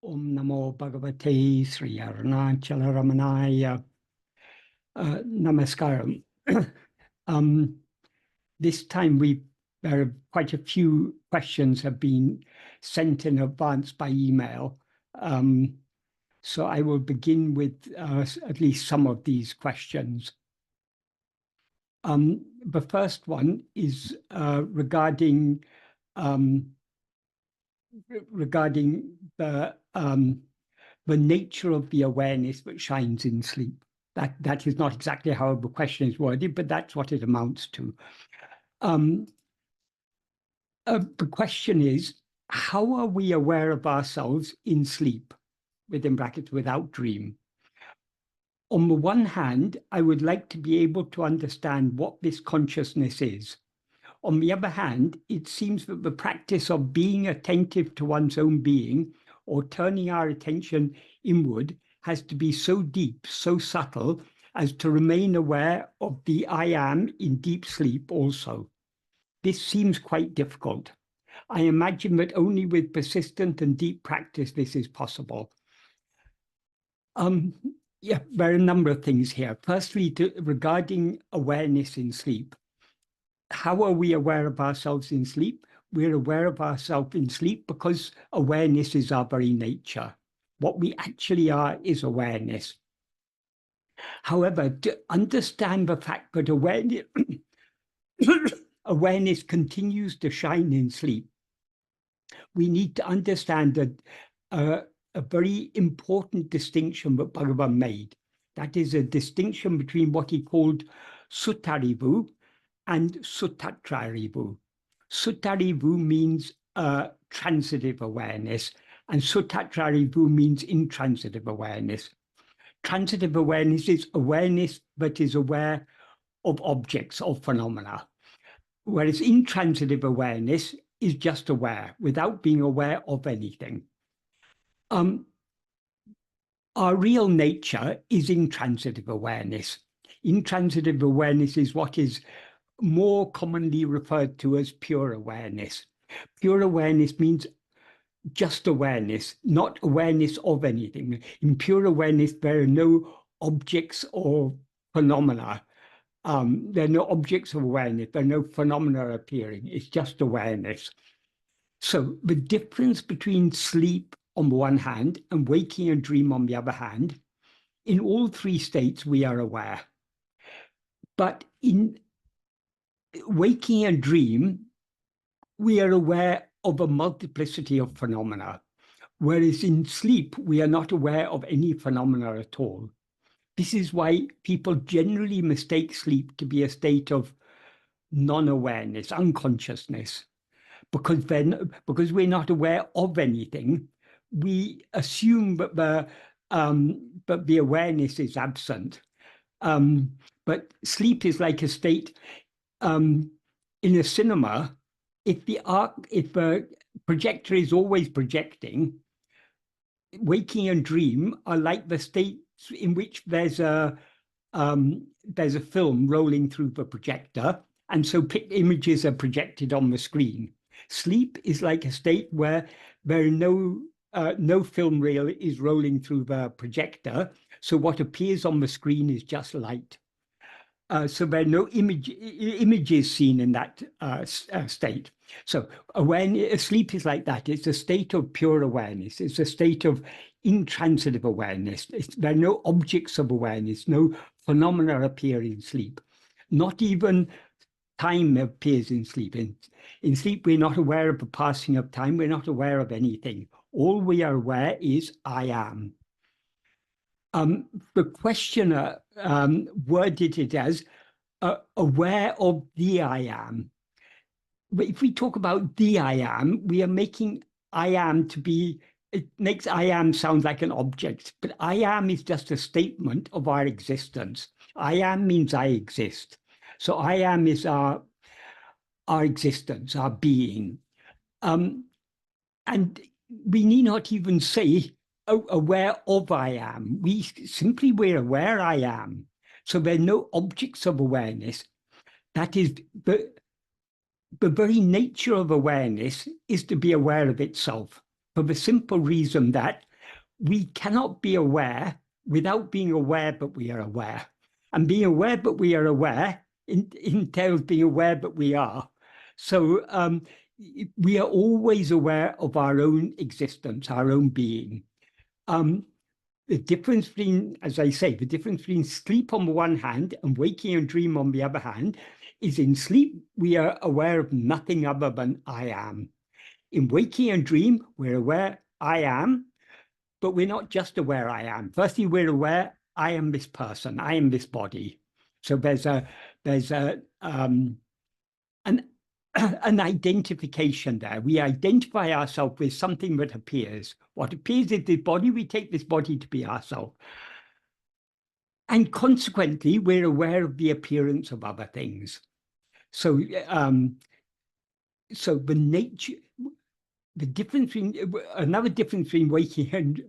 Om Namo Bhagavate Sri Arunachala Ramanaya. Namaskaram. This time quite a few questions have been sent in advance by email. So I will begin with at least some of these questions. The first one is regarding the nature of the awareness that shines in sleep. That is not exactly how the question is worded, but that's what it amounts to. The question is, how are we aware of ourselves in sleep, within brackets, without dream? On the one hand, I would like to be able to understand what this consciousness is. On the other hand, it seems that the practice of being attentive to one's own being or turning our attention inward has to be so deep, so subtle, as to remain aware of the I am in deep sleep also. This seems quite difficult. I imagine that only with persistent and deep practice this is possible. There are a number of things here. Firstly, regarding awareness in sleep. How are we aware of ourselves in sleep? We're aware of ourselves in sleep because awareness is our very nature. What we actually are is awareness. However, to understand the fact that awareness continues to shine in sleep, we need to understand that a very important distinction that Bhagavan made. That is a distinction between what he called Suttarivu and Suttatrarivu. Suttarivu means transitive awareness, and Suttatrarivu means intransitive awareness. Transitive awareness is awareness that is aware of objects, of phenomena, whereas intransitive awareness is just aware, without being aware of anything. Our real nature is intransitive awareness. Intransitive awareness is what is more commonly referred to as pure awareness. Pure awareness means just awareness, not awareness of anything. In pure awareness, there are no objects or phenomena. There are no objects of awareness. There are no phenomena appearing. It's just awareness. So the difference between sleep on the one hand and waking and dream on the other hand, in all three states we are aware. But in waking and dream, we are aware of a multiplicity of phenomena, whereas in sleep, we are not aware of any phenomena at all. This is why people generally mistake sleep to be a state of non-awareness, unconsciousness, because we're not aware of anything, we assume that the awareness is absent. But sleep is like a state in a cinema. If the projector is always projecting, waking and dream are like the states in which there's a film rolling through the projector, and so images are projected on the screen. Sleep is like a state where there are no film reel is rolling through the projector, so what appears on the screen is just light. So there are no images seen in that state. So sleep is like that. It's a state of pure awareness. It's a state of intransitive awareness. There are no objects of awareness, no phenomena appear in sleep. Not even time appears in sleep. In sleep, we're not aware of the passing of time. We're not aware of anything. All we are aware is I am. The questioner worded it as aware of the I am. But if we talk about the I am, we are making I am to be, it makes I am sound like an object, but I am is just a statement of our existence. I am means I exist. So I am is our existence, our being. And we need not even say aware of I am. We're aware I am. So there are no objects of awareness. That is, the very nature of awareness is to be aware of itself, for the simple reason that we cannot be aware without being aware, but we are aware. And being aware, but we are aware, entails being aware, but we are. So we are always aware of our own existence, our own being. The difference between, as I say, the difference between sleep on the one hand and waking and dream on the other hand is in sleep, we are aware of nothing other than I am. In waking and dream, we're aware I am, but we're not just aware I am. Firstly, we're aware I am this person, I am this body. So there's an identification there. We identify ourselves with something that appears. What appears is the body, we take this body to be ourselves. And consequently, we're aware of the appearance of other things. So, so the nature, the difference between, another difference between waking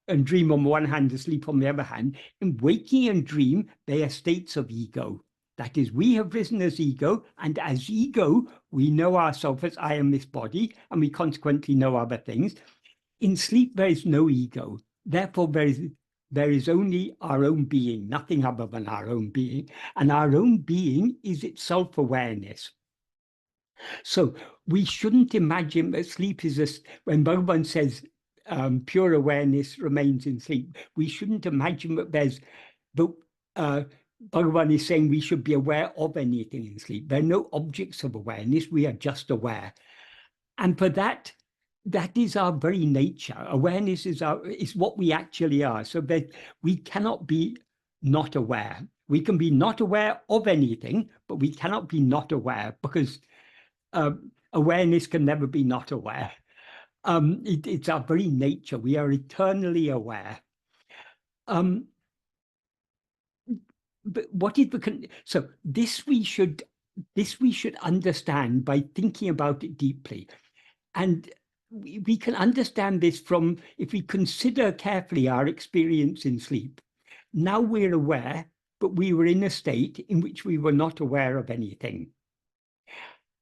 and dream on the one hand and sleep on the other hand, in waking and dream, they are states of ego. That is, we have risen as ego, and as ego, we know ourselves as I am this body, and we consequently know other things. In sleep, there is no ego. Therefore, there is only our own being, nothing other than our own being. And our own being is itself awareness. So we shouldn't imagine that sleep is when Bhagavan says pure awareness remains in sleep, we shouldn't imagine that there's Bhagavan is saying we should be aware of anything in sleep. There are no objects of awareness. We are just aware. And for that is our very nature. Awareness is what we actually are. So that we cannot be not aware. We can be not aware of anything, but we cannot be not aware because awareness can never be not aware. It's our very nature. We are eternally aware. But what is so this we should understand by thinking about it deeply, and we can understand this from if we consider carefully our experience in sleep. Now we're aware, but we were in a state in which we were not aware of anything.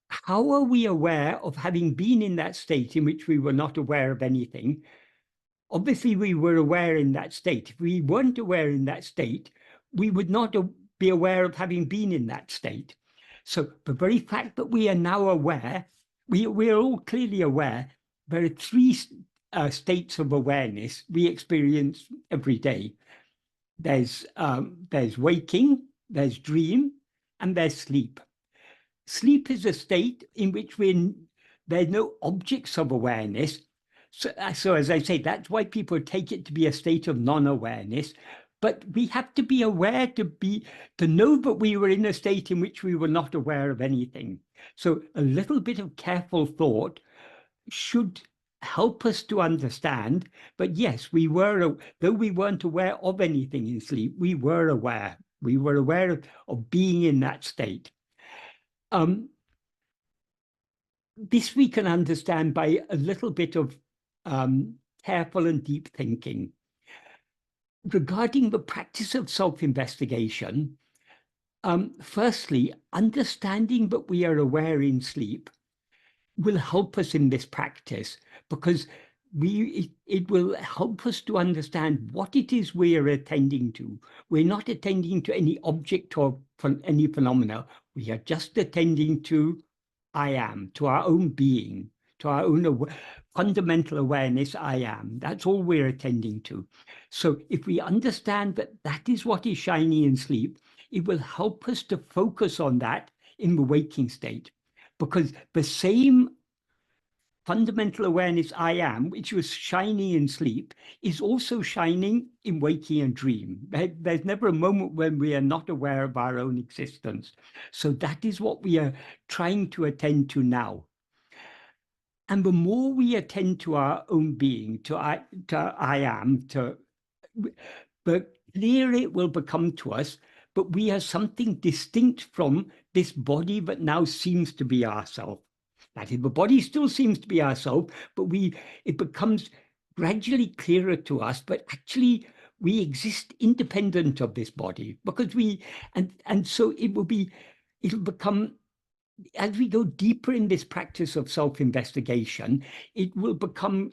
How are we aware of having been in that state in which we were not aware of anything? Obviously, we were aware in that state. If we weren't aware in that state, we would not be aware of having been in that state. So the very fact that we are now aware, we are all clearly aware, there are three states of awareness we experience every day. There's waking, there's dream, and there's sleep. Sleep is a state in which there's no objects of awareness. So as I say, that's why people take it to be a state of non-awareness. But we have to be aware to know that we were in a state in which we were not aware of anything. So a little bit of careful thought should help us to understand. But yes, though we weren't aware of anything in sleep, we were aware. We were aware of being in that state. This we can understand by a little bit of careful and deep thinking. Regarding the practice of self-investigation, firstly, understanding that we are aware in sleep will help us in this practice because it will help us to understand what it is we are attending to. We're not attending to any object or any phenomena. We are just attending to I am, to our own being, to our own fundamental awareness, I am. That's all we're attending to. So if we understand that that is what is shining in sleep, it will help us to focus on that in the waking state. Because the same fundamental awareness I am, which was shining in sleep, is also shining in waking and dream. There's never a moment when we are not aware of our own existence. So that is what we are trying to attend to now. And the more we attend to our own being, to I am, the clearer it will become to us, but we are something distinct from this body that now seems to be ourself. That is, the body still seems to be ourself, but it becomes gradually clearer to us, but actually we exist independent of this body because and so it'll become, as we go deeper in this practice of self-investigation, it will become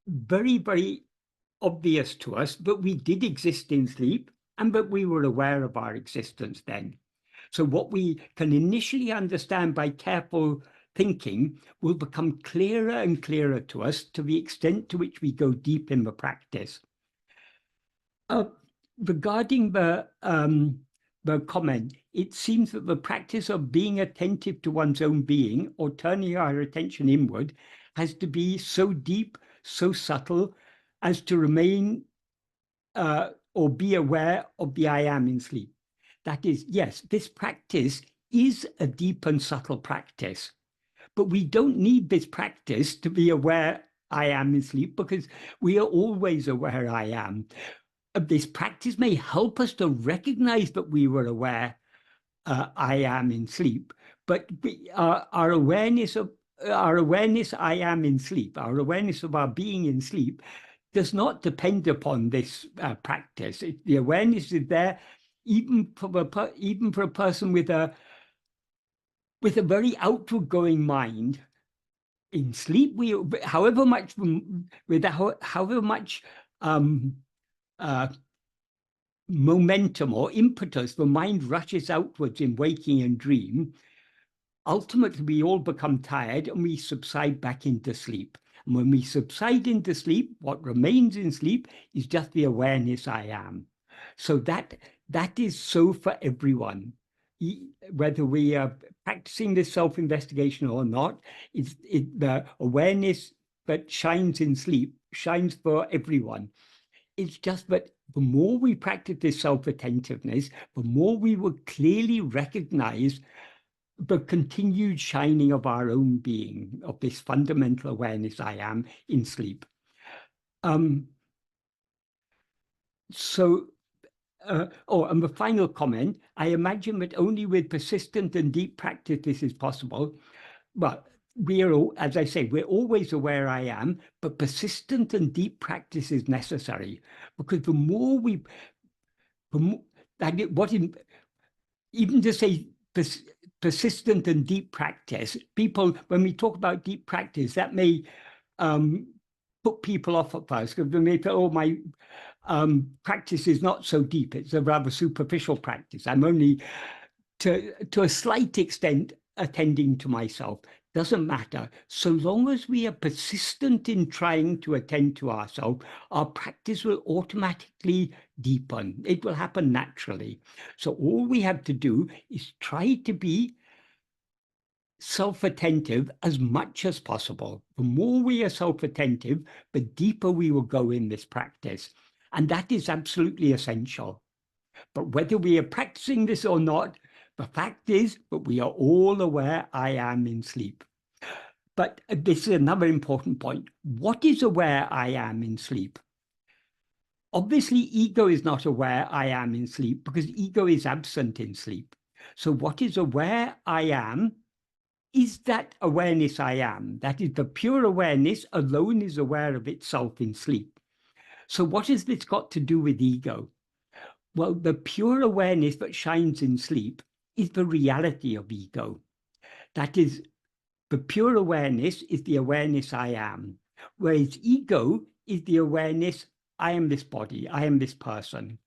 very, very obvious to us, but we did exist in sleep, but we were aware of our existence then. So what we can initially understand by careful thinking will become clearer and clearer to us to the extent to which we go deep in the practice. Regarding the comment, it seems that the practice of being attentive to one's own being or turning our attention inward has to be so deep, so subtle as to remain or be aware of the I am in sleep. That is, yes, this practice is a deep and subtle practice, but we don't need this practice to be aware I am in sleep, because we are always aware I am. This practice may help us to recognize that we were aware I am in sleep, but our awareness I am in sleep, our awareness of our being in sleep, does not depend upon this practice. The awareness is there even for a person with a very outward going mind. In sleep, however much momentum or impetus the mind rushes outwards in waking and dream, ultimately we all become tired and we subside back into sleep. And when we subside into sleep, what remains in sleep is just the awareness I am. So that is so for everyone. Whether we are practicing this self-investigation or not, the awareness that shines in sleep shines for everyone. It's just that the more we practice this self-attentiveness, the more we will clearly recognize the continued shining of our own being, of this fundamental awareness I am in sleep. And the final comment, I imagine that only with persistent and deep practice this is possible. Well, we are, as I say, we're always aware I am, but persistent and deep practice is necessary, because even to say persistent and deep practice, people, when we talk about deep practice, that may put people off at first, because they may say, oh, my practice is not so deep, it's a rather superficial practice. I'm only, to a slight extent, attending to myself. Doesn't matter. So long as we are persistent in trying to attend to ourselves, our practice will automatically deepen. It will happen naturally. So all we have to do is try to be self-attentive as much as possible. The more we are self-attentive, the deeper we will go in this practice. And that is absolutely essential. But whether we are practicing this or not, the fact is that we are all aware I am in sleep. But this is another important point. What is aware I am in sleep? Obviously, ego is not aware I am in sleep, because ego is absent in sleep. So what is aware I am is that awareness I am. That is, the pure awareness alone is aware of itself in sleep. So what has this got to do with ego? Well, the pure awareness that shines in sleep is the reality of ego. That is, the pure awareness is the awareness I am, whereas ego is the awareness I am this body, I am this person.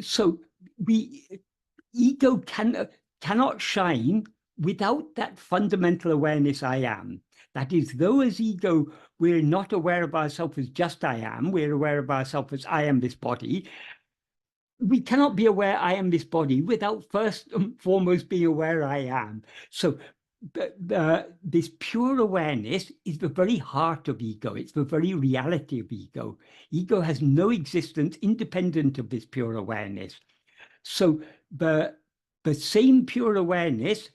So ego cannot shine without that fundamental awareness I am. That is, though as ego, we're not aware of ourselves as just I am, we're aware of ourselves as I am this body. We cannot be aware I am this body without first and foremost being aware I am. So this pure awareness is the very heart of ego. It's the very reality of ego. Ego has no existence independent of this pure awareness. So the same pure awareness,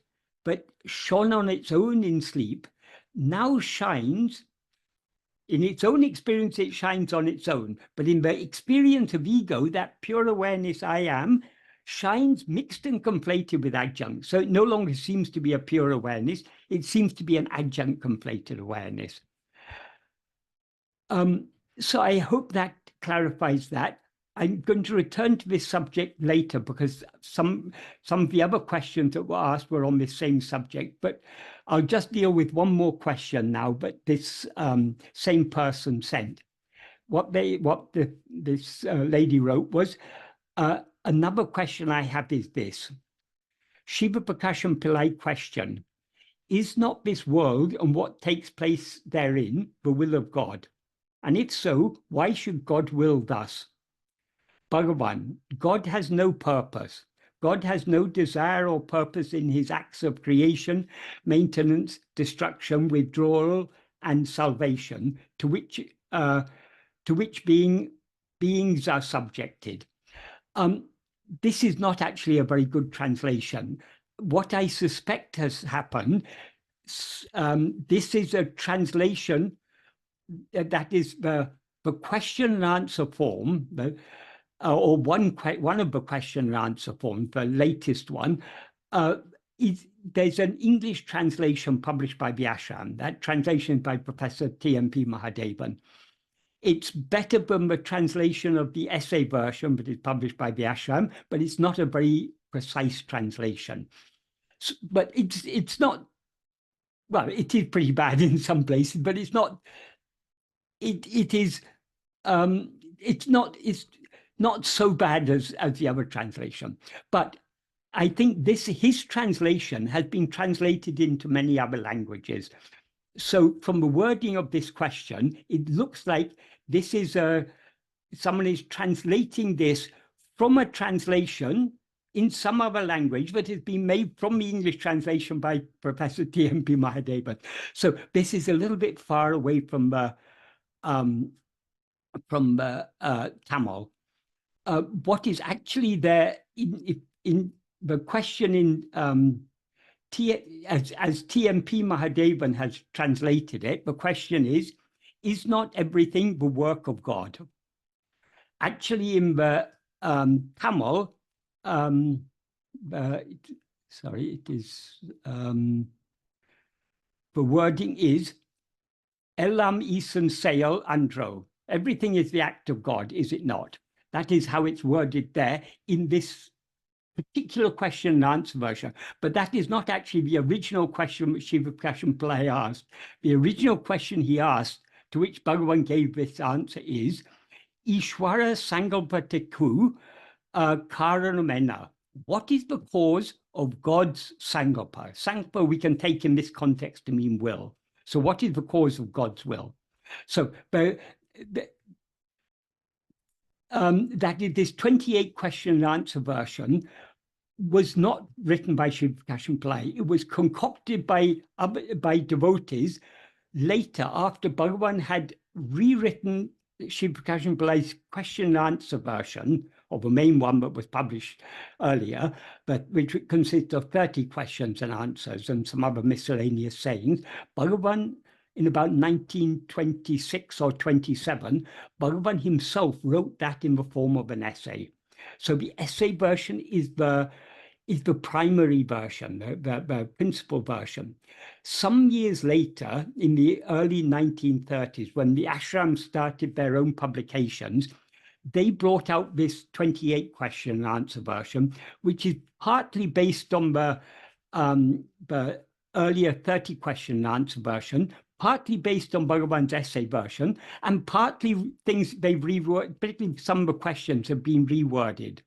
but shone on its own in sleep, now shines. In its own experience, it shines on its own. But in the experience of ego, that pure awareness I am shines mixed and conflated with adjunct. So it no longer seems to be a pure awareness. It seems to be an adjunct conflated awareness. So I hope that clarifies that. I'm going to return to this subject later because some of the other questions that were asked were on this same subject, but I'll just deal with one more question now. But this same person sent this lady wrote was, another question I have is this. Shiva Prakasham Pillai question: is not this world and what takes place therein the will of God? And if so, why should God will thus? Bhagavan, God has no purpose. God has no desire or purpose in his acts of creation, maintenance, destruction, withdrawal, and salvation, to which beings are subjected. This is not actually a very good translation. What I suspect has happened, this is a translation that is the question and answer form, or one of the question and answer forms, the latest one, there's an English translation published by the Ashram. That translation is by Professor T.M.P. Mahadevan. It's better than the translation of the essay version that is published by the Ashram, but it's not a very precise translation. So, but it's not, well, it is pretty bad in some places, but it's not, it's not so bad as the other translation. But I think his translation has been translated into many other languages. So from the wording of this question, it looks like this is someone is translating this from a translation in some other language that has been made from the English translation by Professor T.M.P. Mahadevan. So this is a little bit far away from the Tamil. What is actually there in the question in as T.M.P. Mahadevan has translated it, the question is not everything the work of God? Actually, in the Tamil, sorry, it is, the wording is, Elam isan sale andro. Everything is the act of God, is it not? That is how it's worded there in this particular question and answer version. But that is not actually the original question which Shiva Prakasham Pillai asked. The original question he asked, to which Bhagavan gave this answer, is Ishwara Sangalpatiku Karanamena. What is the cause of God's Sangalpa? Sangalpa we can take in this context to mean will. So what is the cause of God's will? So that is this 28 question and answer version was not written by Shiva Prakasham Pillai. It was concocted by devotees later, after Bhagavan had rewritten Shiva Prakasham Pillai's question and answer version, or the main one that was published earlier, but which consists of 30 questions and answers and some other miscellaneous sayings. Bhagavan, in about 1926 or 27, Bhagavan himself wrote that in the form of an essay. So the essay version is the primary version, the principal version. Some years later, in the early 1930s, when the ashram started their own publications, they brought out this 28 question and answer version, which is partly based on the earlier 30 question and answer version, partly based on Bhagavan's essay version, and partly things they've reworded, particularly some of the questions have been reworded.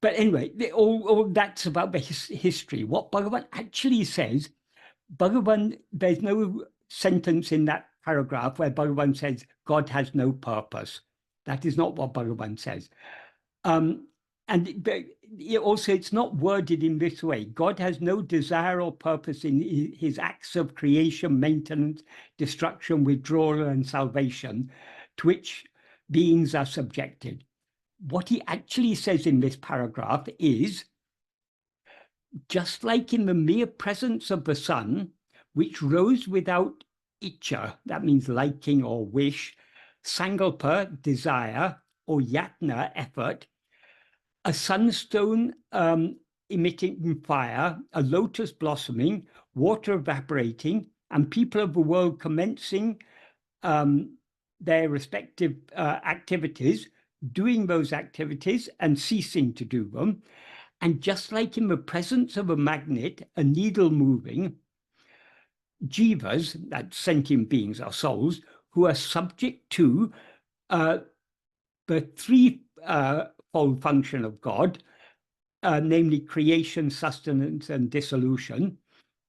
But anyway, all that's about the history. What Bhagavan actually says, Bhagavan, there's no sentence in that paragraph where Bhagavan says God has no purpose. That is not what Bhagavan says. Also, it's not worded in this way. God has no desire or purpose in his acts of creation, maintenance, destruction, withdrawal, and salvation, to which beings are subjected. What he actually says in this paragraph is, just like in the mere presence of the sun, which rose without icha, that means liking or wish, sangalpa, desire, or yatna, effort, a sunstone emitting fire, a lotus blossoming, water evaporating, and people of the world commencing their respective activities, doing those activities and ceasing to do them. And just like in the presence of a magnet, a needle moving, jivas, that sentient beings, our souls, who are subject to the threefold function of God, namely creation, sustenance, and dissolution,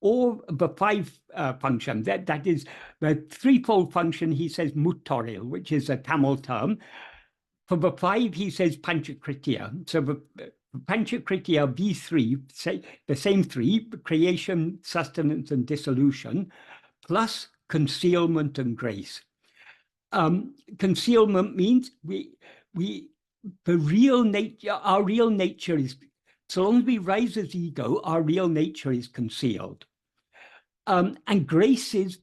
or the five function. That is the threefold function, he says muttoril, which is a Tamil term. For the five, he says panchakritya. So the panchakritya, these three, say the same three, creation, sustenance, and dissolution, plus concealment and grace. Concealment means the real nature, our real nature is, so long as we rise as ego, our real nature is concealed. And grace is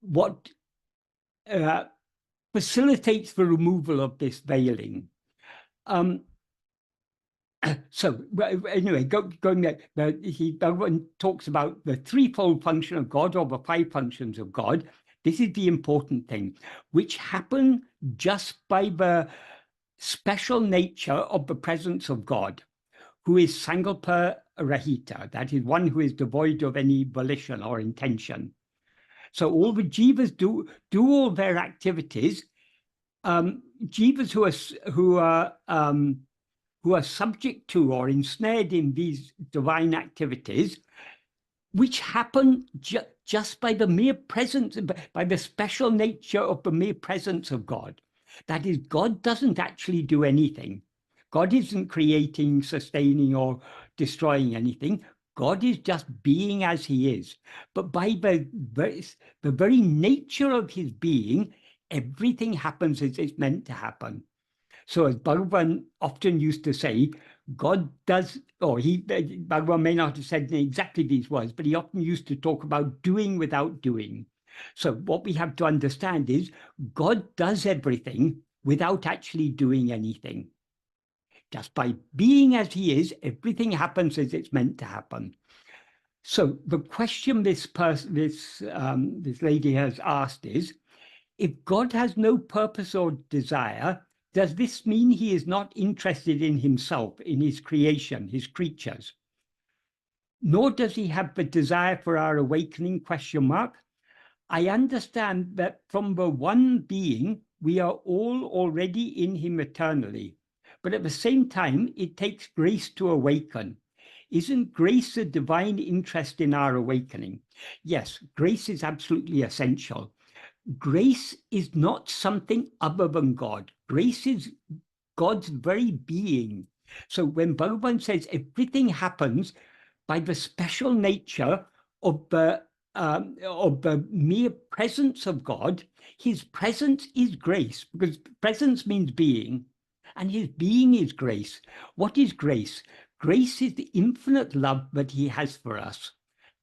what facilitates the removal of this veiling. So anyway, going there, Bhagavan talks about the threefold function of God, or the five functions of God. This is the important thing, which happen just by the special nature of the presence of God, who is Sankalpa Rahita, that is one who is devoid of any volition or intention. So all the jivas do all their activities. Jivas who are subject to or ensnared in these divine activities, which happen just by the mere presence, by the special nature of the mere presence of God. That is, God doesn't actually do anything. God isn't creating, sustaining, or destroying anything. God is just being as he is. But by the very nature of his being, everything happens as it's meant to happen. So as Bhagavan often used to say, God does, or Bhagavan may not have said exactly these words, but he often used to talk about doing without doing. So what we have to understand is God does everything without actually doing anything. Just by being as he is, everything happens as it's meant to happen. So the question this lady has asked is, if God has no purpose or desire, does this mean he is not interested in himself, in his creation, his creatures? Nor does he have the desire for our awakening, ? I understand that from the one being, we are all already in him eternally. But at the same time, it takes grace to awaken. Isn't grace a divine interest in our awakening? Yes, grace is absolutely essential. Grace is not something other than God. Grace is God's very being. So when Bhagavan says everything happens by the special nature of the mere presence of God, his presence is grace, because presence means being, and his being is grace. What is grace? Grace is the infinite love that he has for us.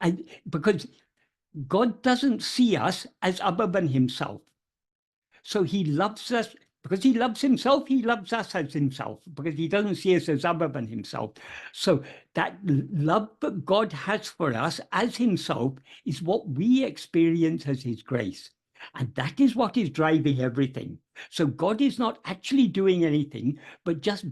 And because God doesn't see us as other than himself. So he loves us, because he loves himself, he loves us as himself, because he doesn't see us as other than himself. So that love that God has for us as himself is what we experience as his grace. And that is what is driving everything. So God is not actually doing anything, but just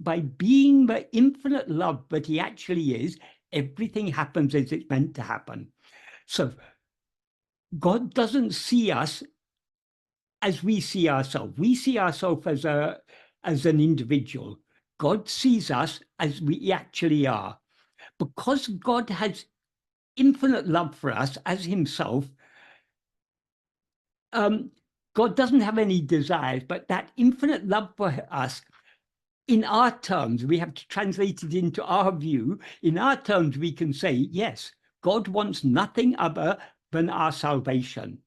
by being the infinite love that he actually is, everything happens as it's meant to happen. So God doesn't see us as we see ourselves. We see ourselves as an individual. God sees us as we actually are. Because God has infinite love for us as himself, God doesn't have any desires, but that infinite love for us, in our terms, we have to translate it into our view. In our terms, we can say, yes, God wants nothing other than our salvation.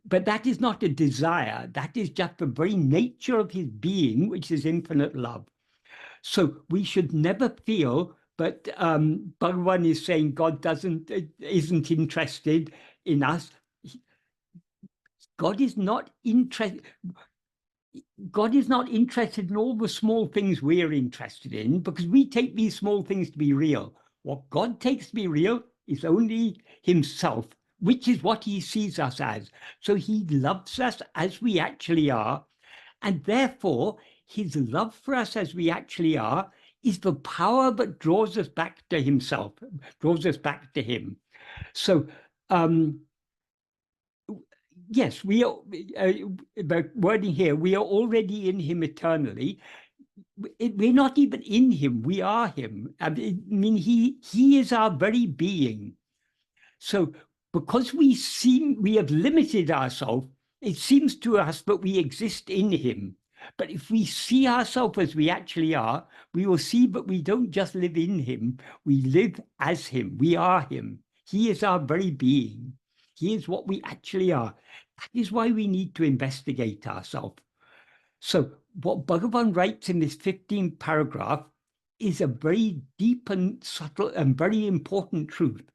But that is not a desire. That is just the very nature of his being, which is infinite love. So we should never feel that Bhagavan is saying God isn't interested in us. God is not interested. God is not interested in all the small things we're interested in, because we take these small things to be real. What God takes to be real is only himself, which is what he sees us as. So he loves us as we actually are. And therefore, his love for us as we actually are is the power that draws us back to himself, draws us back to him. So, yes, we are, the wording here, we are already in him eternally. We're not even in him, we are him. I mean, he is our very being. So because we have limited ourselves, it seems to us that we exist in him. But if we see ourselves as we actually are, we will see that we don't just live in him, we live as him, we are him. He is our very being. He is what we actually are. That is why we need to investigate ourselves. So what Bhagavan writes in this 15th paragraph is a very deep and subtle and very important truth.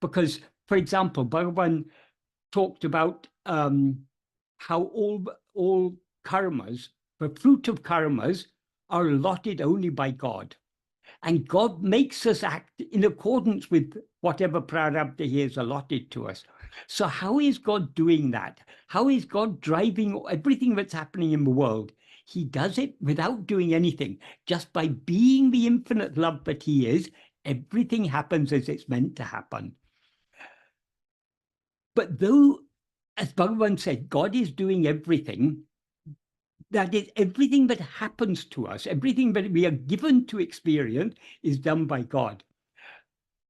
Because, for example, Bhagavan talked about how all karmas, the fruit of karmas, are allotted only by God. And God makes us act in accordance with whatever prarabdha he has allotted to us. So how is God doing that? How is God driving everything that's happening in the world? He does it without doing anything. Just by being the infinite love that he is, everything happens as it's meant to happen. But though, as Bhagavan said, God is doing everything, that is, everything that happens to us, everything that we are given to experience is done by God.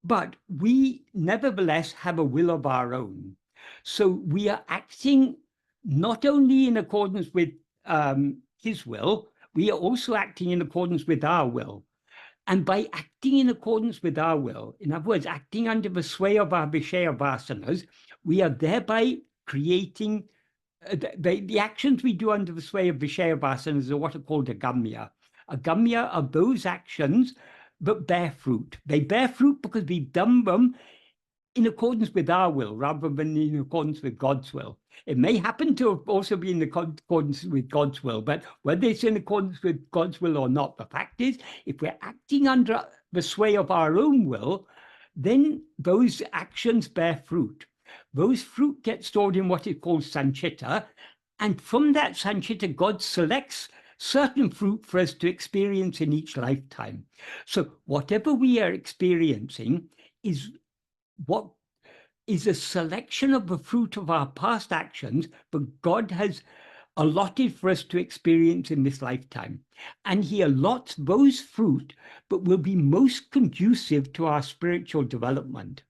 But we nevertheless have a will of our own. So we are acting not only in accordance with his will, we are also acting in accordance with our will. And by acting in accordance with our will, in other words, acting under the sway of our Vishaya vasanas, we are thereby creating the actions we do under the sway of Vishaya vasanas are what are called agamya. Agamya are those actions that bear fruit. They bear fruit because we've done them in accordance with our will rather than in accordance with God's will. It may happen to also be in accordance with God's will, but whether it's in accordance with God's will or not, the fact is, if we're acting under the sway of our own will, then those actions bear fruit. Those fruit get stored in what is called sanchita, and from that sanchita, God selects certain fruit for us to experience in each lifetime. So whatever we are experiencing is what is a selection of the fruit of our past actions, but God has allotted for us to experience in this lifetime. And he allots those fruit, but will be most conducive to our spiritual development.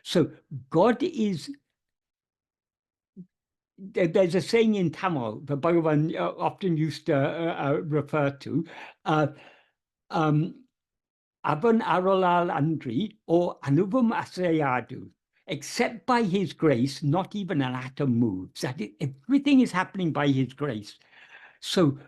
So God is, there's a saying in Tamil that Bhagavan often used to refer to, Avan Arolal Andri or Anuvam Asayadu. Except by his grace, not even an atom moves. That everything is happening by his grace. So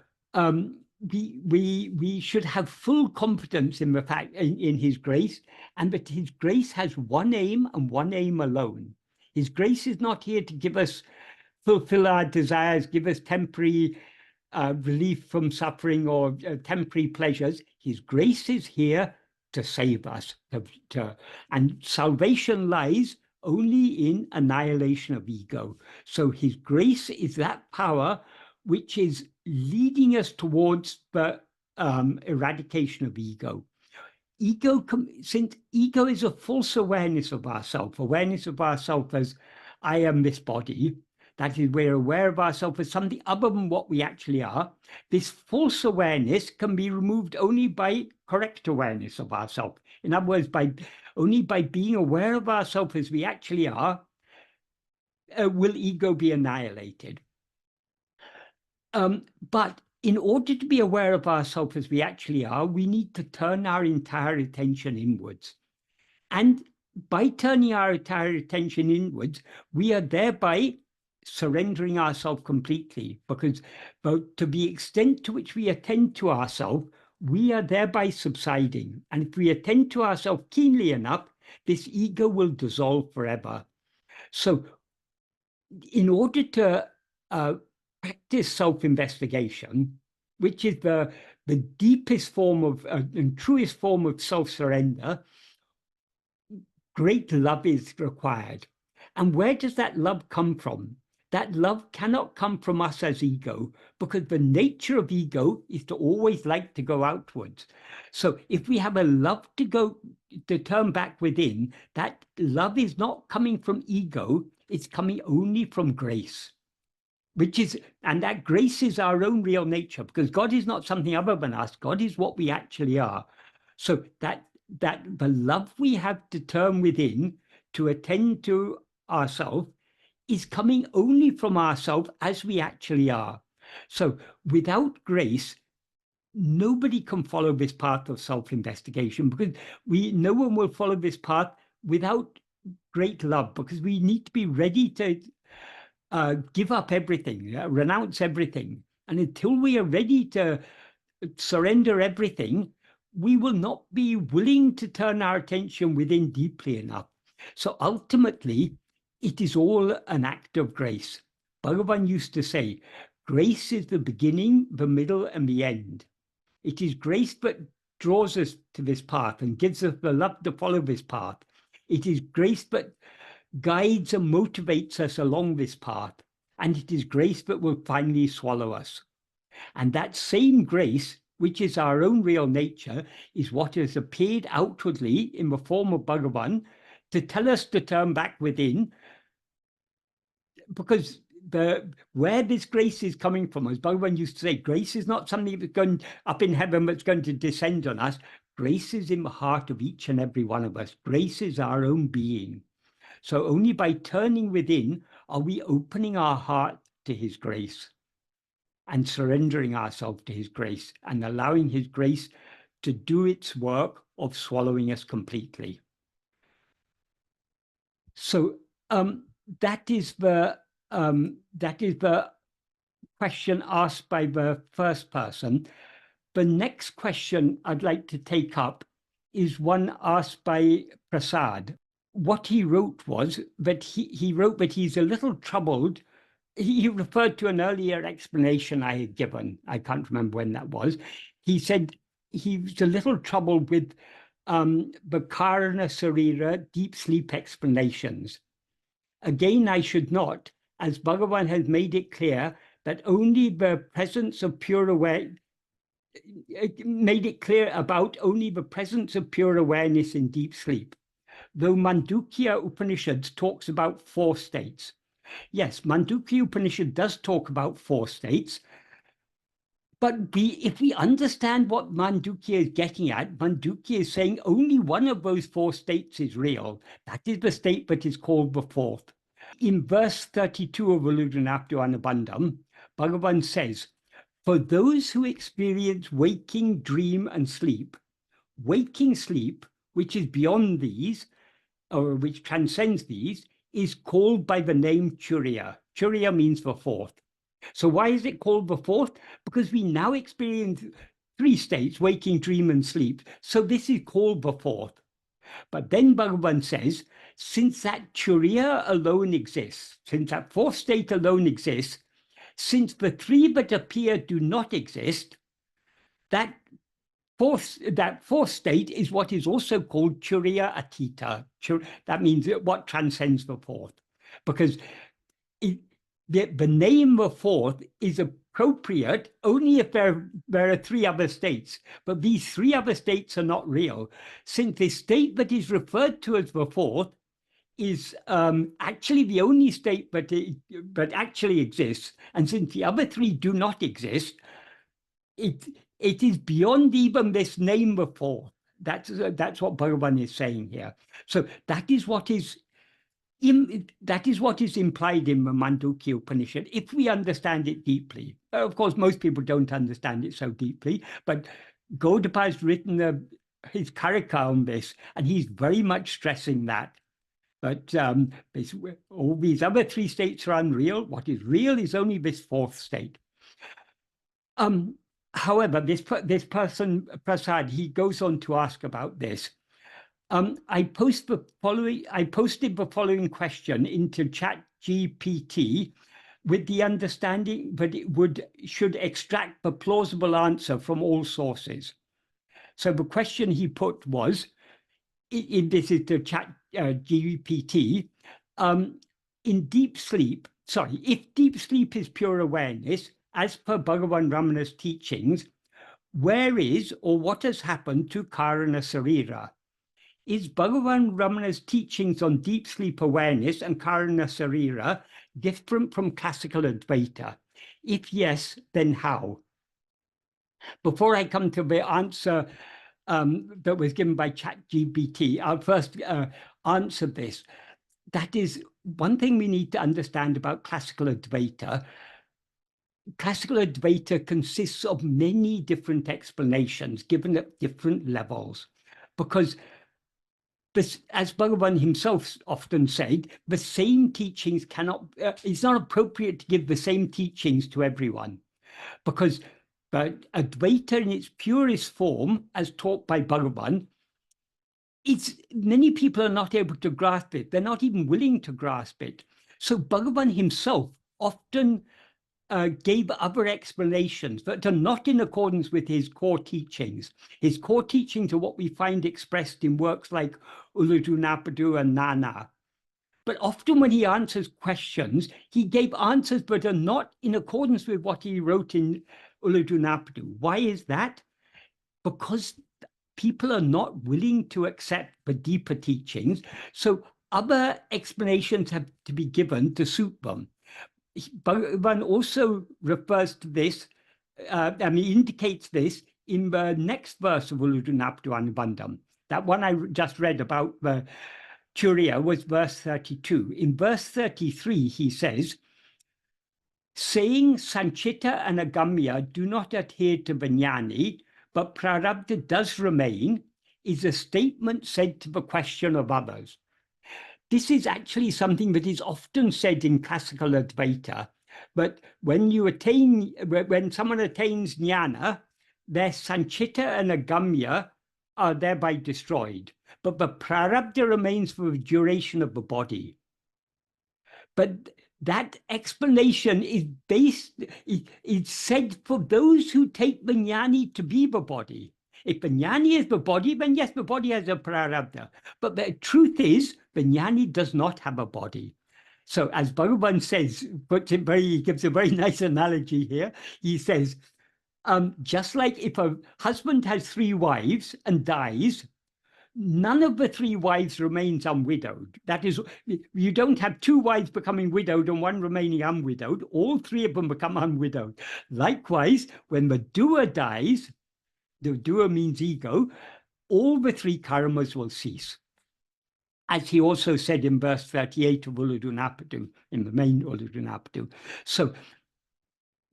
we should have full confidence in the fact in his grace, and that his grace has one aim and one aim alone. His grace is not here to give us, fulfill our desires, give us temporary relief from suffering or temporary pleasures. His grace is here to save us. And salvation lies only in annihilation of ego. So his grace is that power which is leading us towards the eradication of ego. Since ego is a false awareness of ourself as I am this body, that is, we're aware of ourselves as something other than what we actually are. This false awareness can be removed only by correct awareness of ourselves. In other words, only by being aware of ourselves as we actually are, will ego be annihilated. But in order to be aware of ourselves as we actually are, we need to turn our entire attention inwards. And by turning our entire attention inwards, we are thereby surrendering ourselves completely, because to the extent to which we attend to ourselves, we are thereby subsiding. And if we attend to ourselves keenly enough, this ego will dissolve forever. So in order to practice self-investigation, which is the deepest form of and truest form of self-surrender, great love is required. And where does that love come from? that love cannot come from us as ego, because the nature of ego is to always like to go outwards. So if we have a love to turn back within, that love is not coming from ego, it's coming only from grace. And that grace is our own real nature, because God is not something other than us. God is what we actually are. So that the love we have to turn within to attend to ourselves is coming only from ourselves as we actually are. So without grace, nobody can follow this path of self-investigation, because no one will follow this path without great love, because we need to be ready to give up everything, renounce everything. And until we are ready to surrender everything, we will not be willing to turn our attention within deeply enough. So ultimately, it is all an act of grace. Bhagavan used to say, grace is the beginning, the middle, and the end. It is grace that draws us to this path and gives us the love to follow this path. It is grace that guides and motivates us along this path. And it is grace that will finally swallow us. And that same grace, which is our own real nature, is what has appeared outwardly in the form of Bhagavan to tell us to turn back within, because where this grace is coming from, as Bhagavan used to say, grace is not something that's going up in heaven that's going to descend on us. Grace is in the heart of each and every one of us. Grace is our own being. So only by turning within are we opening our heart to his grace and surrendering ourselves to his grace and allowing his grace to do its work of swallowing us completely. So that is the question asked by the first person. The next question I'd like to take up is one asked by Prasad. What he wrote was that he wrote that he's a little troubled. He referred to an earlier explanation I had given. I can't remember when that was. He said he was a little troubled with the Karana Sarira deep sleep explanations. Again, I should not, as Bhagavan has made it clear that only the presence of pure awareness, made it clear about only the presence of pure awareness in deep sleep. Though Mandukya Upanishad talks about 4 states. Yes, Mandukya Upanishad does talk about 4 states, but if we understand what Mandukya is getting at, Mandukya is saying only one of those 4 states is real. That is the state that is called the 4th. In verse 32 of Uludhanaptu Anubandham, Bhagavan says, for those who experience waking, dream, and sleep, waking sleep, which is beyond these, or which transcends these, is called by the name Turiya. Turiya means the 4th. So why is it called the 4th? Because we now experience 3 states, waking, dream, and sleep. So this is called the 4th. But then Bhagavan says, since that Turiya alone exists, since that 4th state alone exists, since the 3 that appear do not exist, that 4th state is what is also called Turiya Atita. That means what transcends the 4th. Because the name the 4th is appropriate only if there are 3 other states. But these 3 other states are not real. Since the state that is referred to as the 4th is actually the only state that actually exists. And since the other 3 do not exist, it is beyond even this name before. That's what Bhagavan is saying here. So that is what is implied in the Mandukya Upanishad, if we understand it deeply. Of course, most people don't understand it so deeply, but Gaudapa has written his Karika on this, and he's very much stressing that. But all these other 3 states are unreal. What is real is only this 4th state. However, this person, Prasad, he goes on to ask about this. I posted the following question into ChatGPT with the understanding that it should extract the plausible answer from all sources. So the question he put was, this is to ChatGPT, in deep sleep, if deep sleep is pure awareness, as per Bhagavan Ramana's teachings, where is or what has happened to Karana Sarira? Is Bhagavan Ramana's teachings on deep sleep awareness and Karana Sarira different from classical Advaita? If yes, then how? Before I come to the answer that was given by ChatGPT, I'll first answer this. That is one thing we need to understand about classical Advaita. Classical Advaita consists of many different explanations given at different levels, because this, as Bhagavan himself often said, the same teachings cannot, it's not appropriate to give the same teachings to everyone, because Advaita in its purest form, as taught by Bhagavan, many people are not able to grasp it. They're not even willing to grasp it. So Bhagavan himself often gave other explanations that are not in accordance with his core teachings. His core teachings are what we find expressed in works like Uludunapadu and Nana. But often when he answers questions, he gave answers that are not in accordance with what he wrote in Uludunapadu. Why is that? Because people are not willing to accept the deeper teachings. So other explanations have to be given to suit them. Bhagavan also refers to this, indicates this in the next verse of Uludunapadu Anubandham. That one I just read about the Turiya was verse 32. In verse 33, he says, saying Sanchita and Agamya do not adhere to Vijnani, but Prarabdha does remain, is a statement said to the question of others. This is actually something that is often said in classical Advaita, but when someone attains jnana, their sanchita and agamya are thereby destroyed, but the prarabdha remains for the duration of the body. But that explanation is it's said for those who take the jnani to be the body. If the jnani is the body, then yes, the body has a prarabdha. But the truth is, the jnani does not have a body. So as Bhagavan says, he gives a very nice analogy here. He says, just like if a husband has 3 wives and dies, none of the 3 wives remains unwidowed. That is, you don't have 2 wives becoming widowed and 1 remaining unwidowed. All 3 of them become unwidowed. Likewise, when the doer dies, the doer means ego, all the 3 karmas will cease. As he also said in verse 38 of Uludunapadu, in the main Uludunapadu. So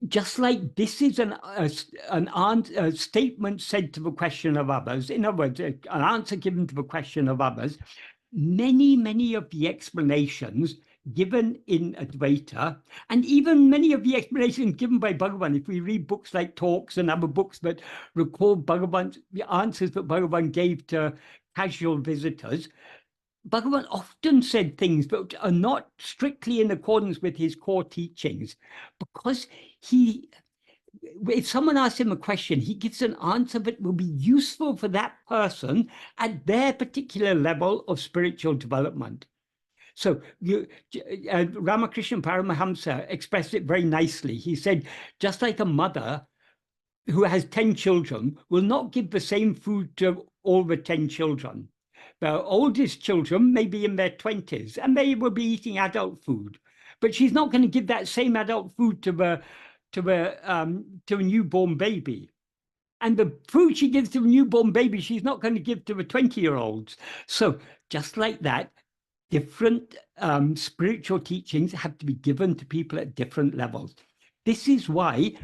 just like this is a statement said to the question of others, in other words, an answer given to the question of others, many of the explanations given in Advaita, and even many of the explanations given by Bhagavan, if we read books like Talks and other books that record the answers that Bhagavan gave to casual visitors, Bhagavan often said things that are not strictly in accordance with his core teachings, because if someone asks him a question, he gives an answer that will be useful for that person at their particular level of spiritual development. So Ramakrishna Paramahamsa expressed it very nicely. He said, just like a mother who has 10 children will not give the same food to all the 10 children. The oldest children may be in their 20s and they will be eating adult food, but she's not going to give that same adult food to a newborn baby. And the food she gives to a newborn baby, she's not going to give to the 20-year-olds. So just like that, different spiritual teachings have to be given to people at different levels. This is why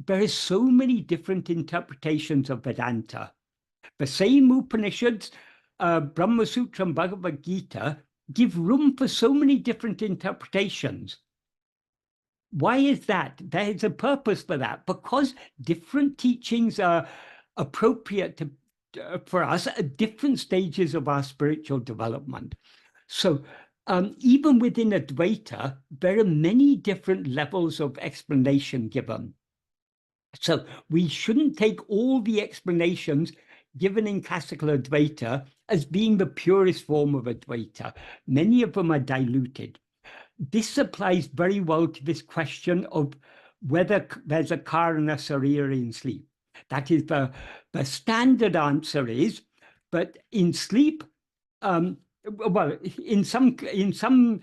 there are so many different interpretations of Vedanta. The same Upanishads, Brahma Sutra and Bhagavad Gita, give room for so many different interpretations. Why is that? There is a purpose for that, because different teachings are appropriate for us at different stages of our spiritual development. So even within Advaita, there are many different levels of explanation given. So we shouldn't take all the explanations given in classical Advaita as being the purest form of Advaita. Many of them are diluted. this applies very well to this question of whether there's a karana sarira in sleep. That is, the standard answer is, but in sleep, well, in some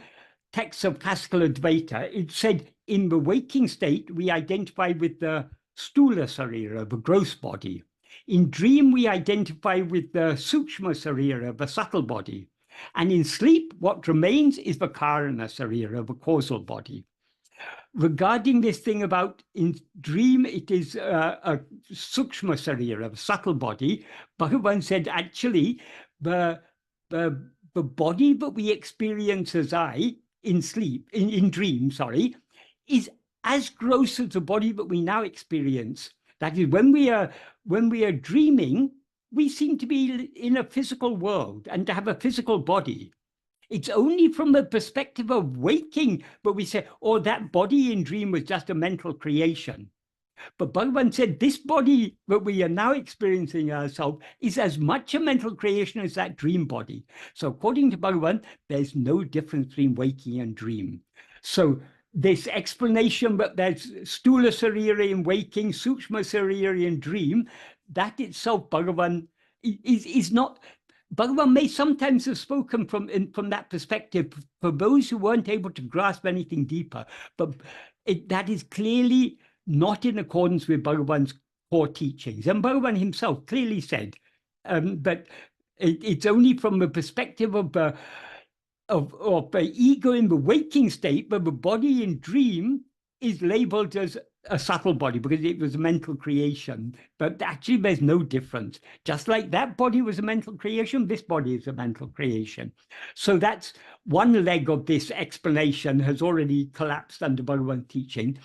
texts of classical Advaita, it said in the waking state, we identify with the stula sarira, the gross body. In dream, we identify with the sukshma sarira, the subtle body. And in sleep, what remains is the karana sarira, the causal body. Regarding this thing about in dream, it is a sukshma sarira, a subtle body. Bhagavan said, actually, the body that we experience as I in sleep, in dream, sorry, is as gross as the body that we now experience. That is, when we are dreaming, we seem to be in a physical world and to have a physical body. It's only from the perspective of waking, but we say, oh, that body in dream was just a mental creation. But Bhagavan said, this body that we are now experiencing ourselves is as much a mental creation as that dream body. So according to Bhagavan, there's no difference between waking and dream. So this explanation that there's stula sarira in waking, sukshma sarira in dream, that itself, Bhagavan, is not... Bhagavan may sometimes have spoken from that perspective for those who weren't able to grasp anything deeper, but that is clearly not in accordance with Bhagavan's core teachings. And Bhagavan himself clearly said that it's only from the perspective of the ego in the waking state, but the body in dream is labeled as a subtle body because it was a mental creation. But actually, there's no difference. Just like that body was a mental creation, this body is a mental creation. So that's one leg of this explanation has already collapsed under Bhagavan's teaching.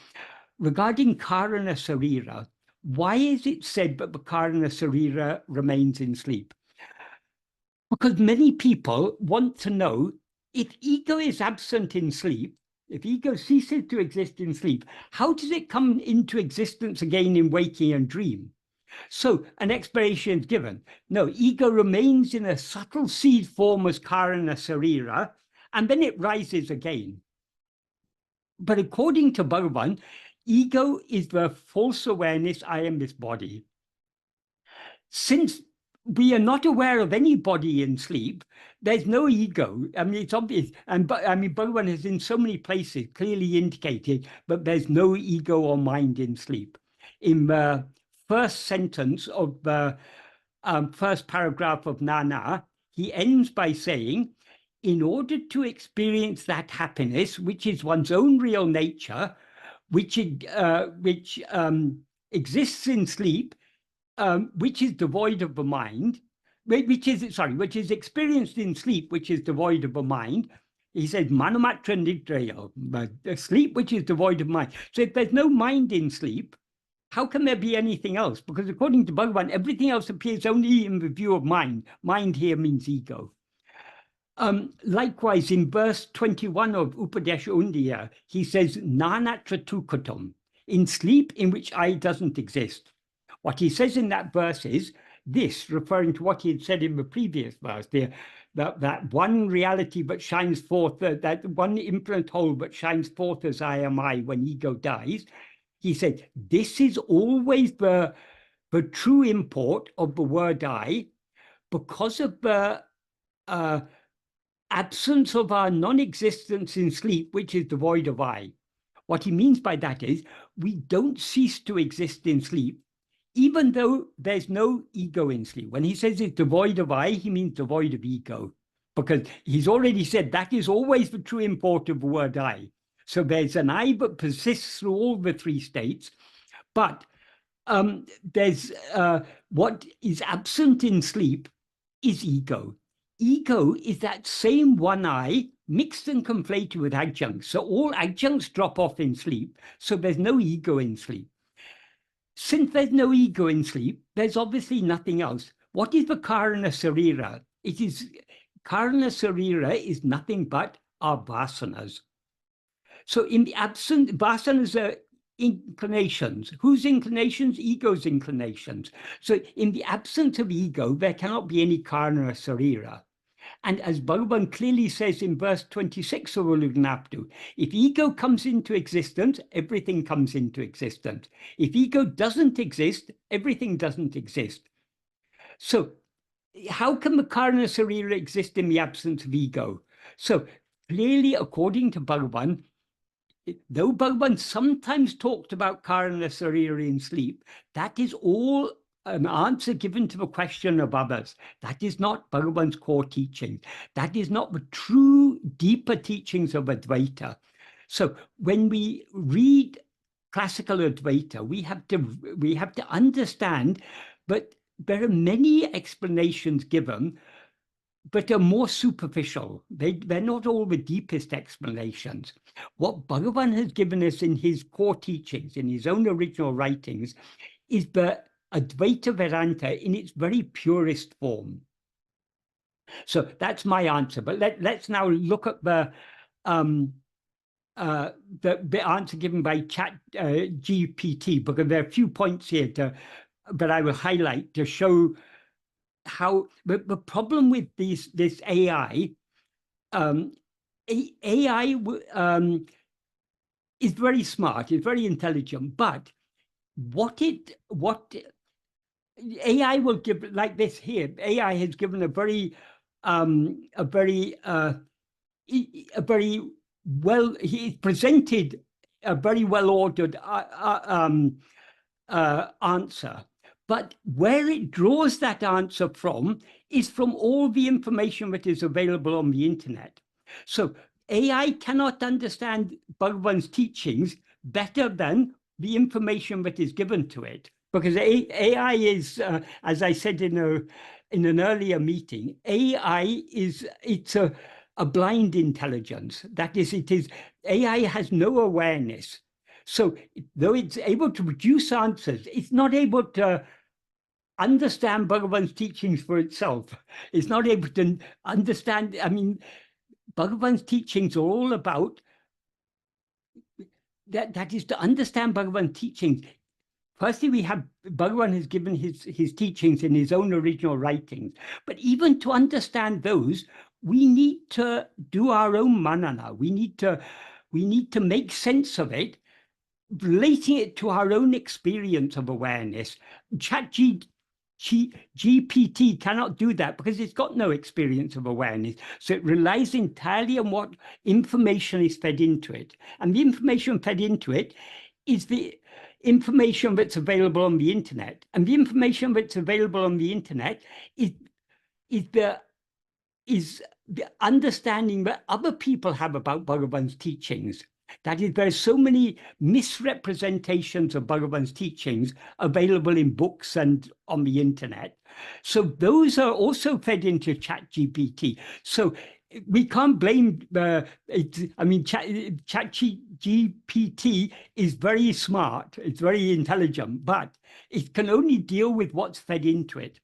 Regarding karana sarira, why is it said that the karana sarira remains in sleep? Because many people want to know if ego is absent in sleep, if ego ceases to exist in sleep, how does it come into existence again in waking and dream? So an explanation is given. No, ego remains in a subtle seed form as karana sarira, and then it rises again. But according to Bhagavan, ego is the false awareness, I am this body. Since we are not aware of any body in sleep, there's no ego. I mean, it's obvious. And I mean, Bhagavan has in so many places clearly indicated that there's no ego or mind in sleep. In the first sentence of the first paragraph of Nana, he ends by saying, in order to experience that happiness, which is one's own real nature, which exists in sleep, which is devoid of the mind, which is experienced in sleep, which is devoid of the mind. He says, manamatra nidraya, sleep which is devoid of mind. So if there's no mind in sleep, how can there be anything else? Because according to Bhagavan, everything else appears only in the view of mind. Mind here means ego. Likewise, in verse 21 of Upadesha Undiya, he says, nanatra tukatam, in sleep in which I doesn't exist. What he says in that verse is this, referring to what he had said in the previous verse, that one reality but shines forth, that one infinite whole but shines forth as I am I when ego dies. He said, this is always the true import of the word I, because of the absence of our non-existence in sleep, which is devoid of I. What he means by that is we don't cease to exist in sleep, even though there's no ego in sleep. When he says it's devoid of I, he means devoid of ego, because he's already said that is always the true import of the word I. So there's an I that persists through all the three states, but there's what is absent in sleep is ego. Ego is that same one I mixed and conflated with adjuncts. So all adjuncts drop off in sleep, so there's no ego in sleep. Since there's no ego in sleep, there's obviously nothing else. What is the karana sarira? It is, karana sarira is nothing but our vasanas. So in the absence, vasanas are inclinations. Whose inclinations? Ego's inclinations. So in the absence of ego, there cannot be any karana sarira. And as Bhagavan clearly says in verse 26 of Ullagnaptu, if ego comes into existence, everything comes into existence. If ego doesn't exist, everything doesn't exist. So how can the Karana Sarira exist in the absence of ego? So clearly, according to Bhagavan, though Bhagavan sometimes talked about Karana Sarira in sleep, that is all an answer given to the question of others. That is not Bhagavan's core teaching. That is not the true, deeper teachings of Advaita. So when we read classical Advaita, we have to understand that there are many explanations given, but are more superficial. They're not all the deepest explanations. What Bhagavan has given us in his core teachings, in his own original writings, is the Advaita Vedanta in its very purest form. So that's my answer. But let's now look at the answer given by Chat GPT, because there are a few points here that I will highlight to show how the problem with this AI, AI is very smart, it's very intelligent, but what AI will give, like this here, AI has given a very well, he presented a very well ordered answer. But where it draws that answer from is from all the information that is available on the internet. So AI cannot understand Bhagavan's teachings better than the information that is given to it. Because AI is, as I said in an earlier meeting, AI is, it's a blind intelligence. That is, AI has no awareness. So though it's able to produce answers, it's not able to understand Bhagavan's teachings for itself. It's not able to understand, I mean, Bhagavan's teachings are all about, that is to understand Bhagavan's teachings. Firstly, we have, Bhagavan has given his teachings in his own original writings, but even to understand those, we need to do our own manana. We need to make sense of it, relating it to our own experience of awareness. GPT cannot do that because it's got no experience of awareness. So it relies entirely on what information is fed into it. And the information fed into it is the information that's available on the internet. And the information that's available on the internet is the understanding that other people have about Bhagavan's teachings. That is, there are so many misrepresentations of Bhagavan's teachings available in books and on the internet. So those are also fed into ChatGPT. So we can't blame, ChatGPT is very smart, it's very intelligent, but it can only deal with what's fed into it.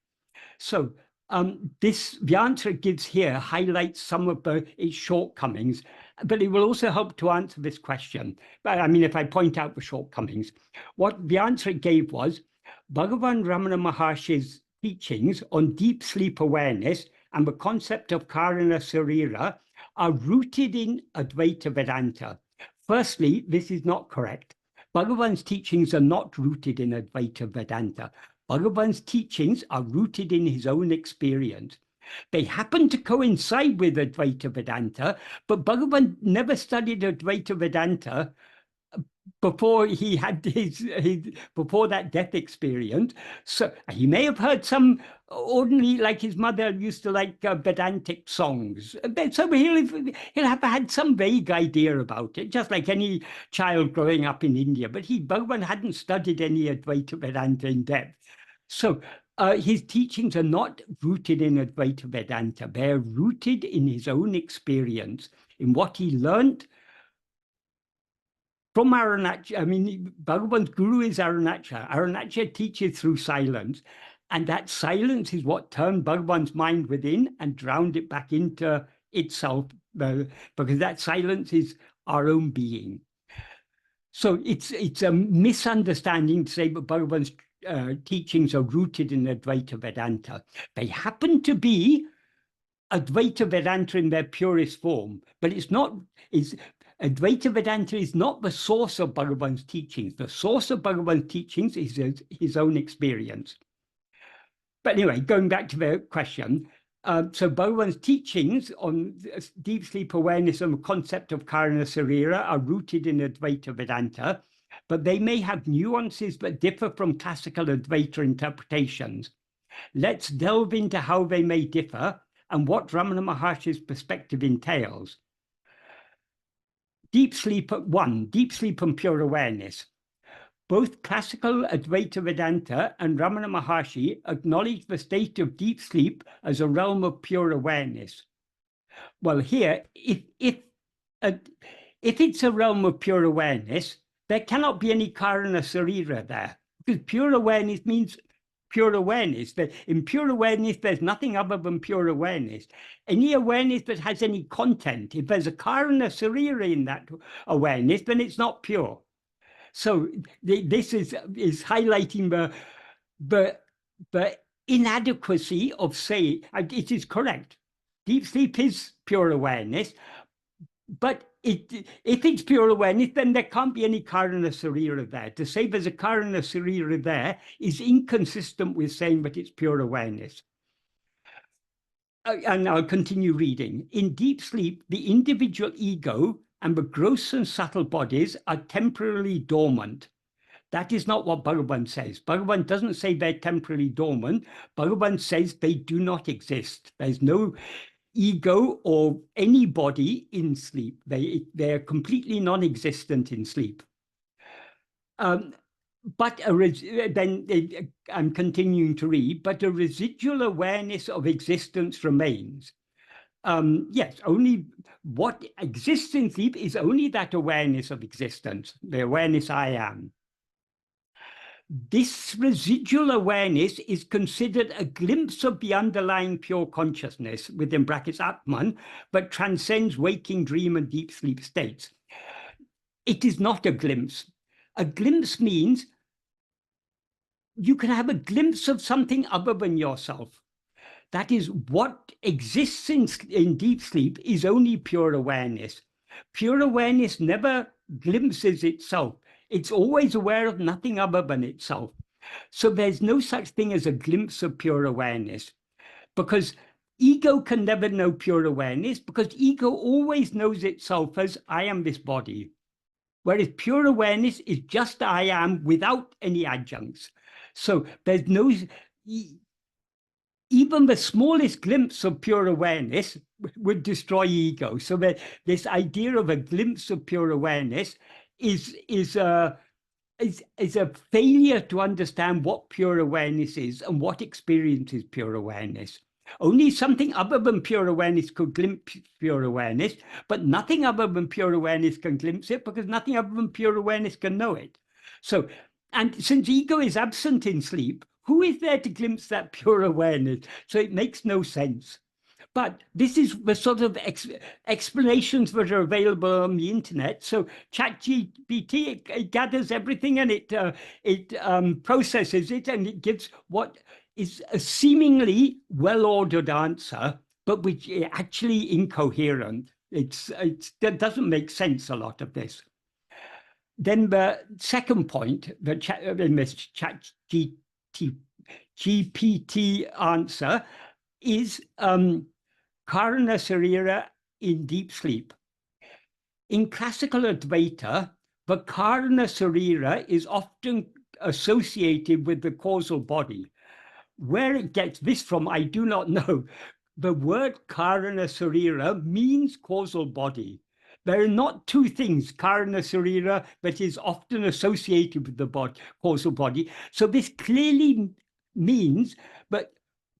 So the answer it gives here highlights some of its shortcomings, but it will also help to answer this question. But I mean, if I point out the shortcomings, what the answer it gave was, Bhagavan Ramana Maharshi's teachings on deep sleep awareness and the concept of Karana Sarira are rooted in Advaita Vedanta. Firstly, this is not correct. Bhagavan's teachings are not rooted in Advaita Vedanta. Bhagavan's teachings are rooted in his own experience. They happen to coincide with Advaita Vedanta, but Bhagavan never studied Advaita Vedanta before he had before that death experience. So he may have heard some ordinary, like his mother used to like Vedantic songs. So he'll have had some vague idea about it, just like any child growing up in India. But Bhagavan hadn't studied any Advaita Vedanta in depth. So his teachings are not rooted in Advaita Vedanta. They're rooted in his own experience, in what he learned from Arunachala. I mean, Bhagavan's guru is Arunachala. Arunachala teaches through silence. And that silence is what turned Bhagavan's mind within and drowned it back into itself, because that silence is our own being. So it's a misunderstanding to say that Bhagavan's teachings are rooted in Advaita Vedanta. They happen to be Advaita Vedanta in their purest form, but it's not. Advaita Vedanta is not the source of Bhagavan's teachings. The source of Bhagavan's teachings is his own experience. But anyway, going back to the question, so Bhagavan's teachings on deep sleep awareness and the concept of Karana Sarira are rooted in Advaita Vedanta, but they may have nuances that differ from classical Advaita interpretations. Let's delve into how they may differ and what Ramana Maharshi's perspective entails. Deep sleep and pure awareness. Both classical Advaita Vedanta and Ramana Maharshi acknowledge the state of deep sleep as a realm of pure awareness. Well, here, if it's a realm of pure awareness, there cannot be any Karana Sarira there, because pure awareness means pure awareness. In pure awareness, there's nothing other than pure awareness. Any awareness that has any content, if there's a Karana Sarira in that awareness, then it's not pure. So this is highlighting the inadequacy of saying it is correct. Deep sleep is pure awareness, but if it's pure awareness, then there can't be any Karana Sarira there. To say there's a Karana Sarira there is inconsistent with saying that it's pure awareness. And I'll continue reading. In deep sleep, the individual ego and the gross and subtle bodies are temporarily dormant. That is not what Bhagavan says. Bhagavan doesn't say they're temporarily dormant. Bhagavan says they do not exist. There's no ego or any body in sleep. They're completely non-existent in sleep. But then I'm continuing to read, but a residual awareness of existence remains. Yes, only what exists in sleep is only that awareness of existence, the awareness I am. This residual awareness is considered a glimpse of the underlying pure consciousness, within brackets Atman, but transcends waking, dream, and deep sleep states. It is not a glimpse. A glimpse means you can have a glimpse of something other than yourself. That is, what exists in deep sleep is only pure awareness. Pure awareness never glimpses itself. It's always aware of nothing other than itself. So there's no such thing as a glimpse of pure awareness, because ego can never know pure awareness, because ego always knows itself as I am this body. Whereas pure awareness is just I am without any adjuncts. So there's no... Even the smallest glimpse of pure awareness would destroy ego. So that this idea of a glimpse of pure awareness is a failure to understand what pure awareness is and what experience is pure awareness. Only something other than pure awareness could glimpse pure awareness, but nothing other than pure awareness can glimpse it, because nothing other than pure awareness can know it. So, and since ego is absent in sleep, who is there to glimpse that pure awareness? So it makes no sense. But this is the sort of explanations that are available on the internet. So ChatGPT, it gathers everything and it processes it, and it gives what is a seemingly well-ordered answer, but which is actually incoherent. That doesn't make sense, a lot of this. Then the second point, in this GPT answer is Karana Sarira in deep sleep. In classical Advaita, the Karana Sarira is often associated with the causal body. Where it gets this from, I do not know. The word Karana Sarira means causal body. There are not two things, Karana Sarira, that is often associated with the causal body. So this clearly means that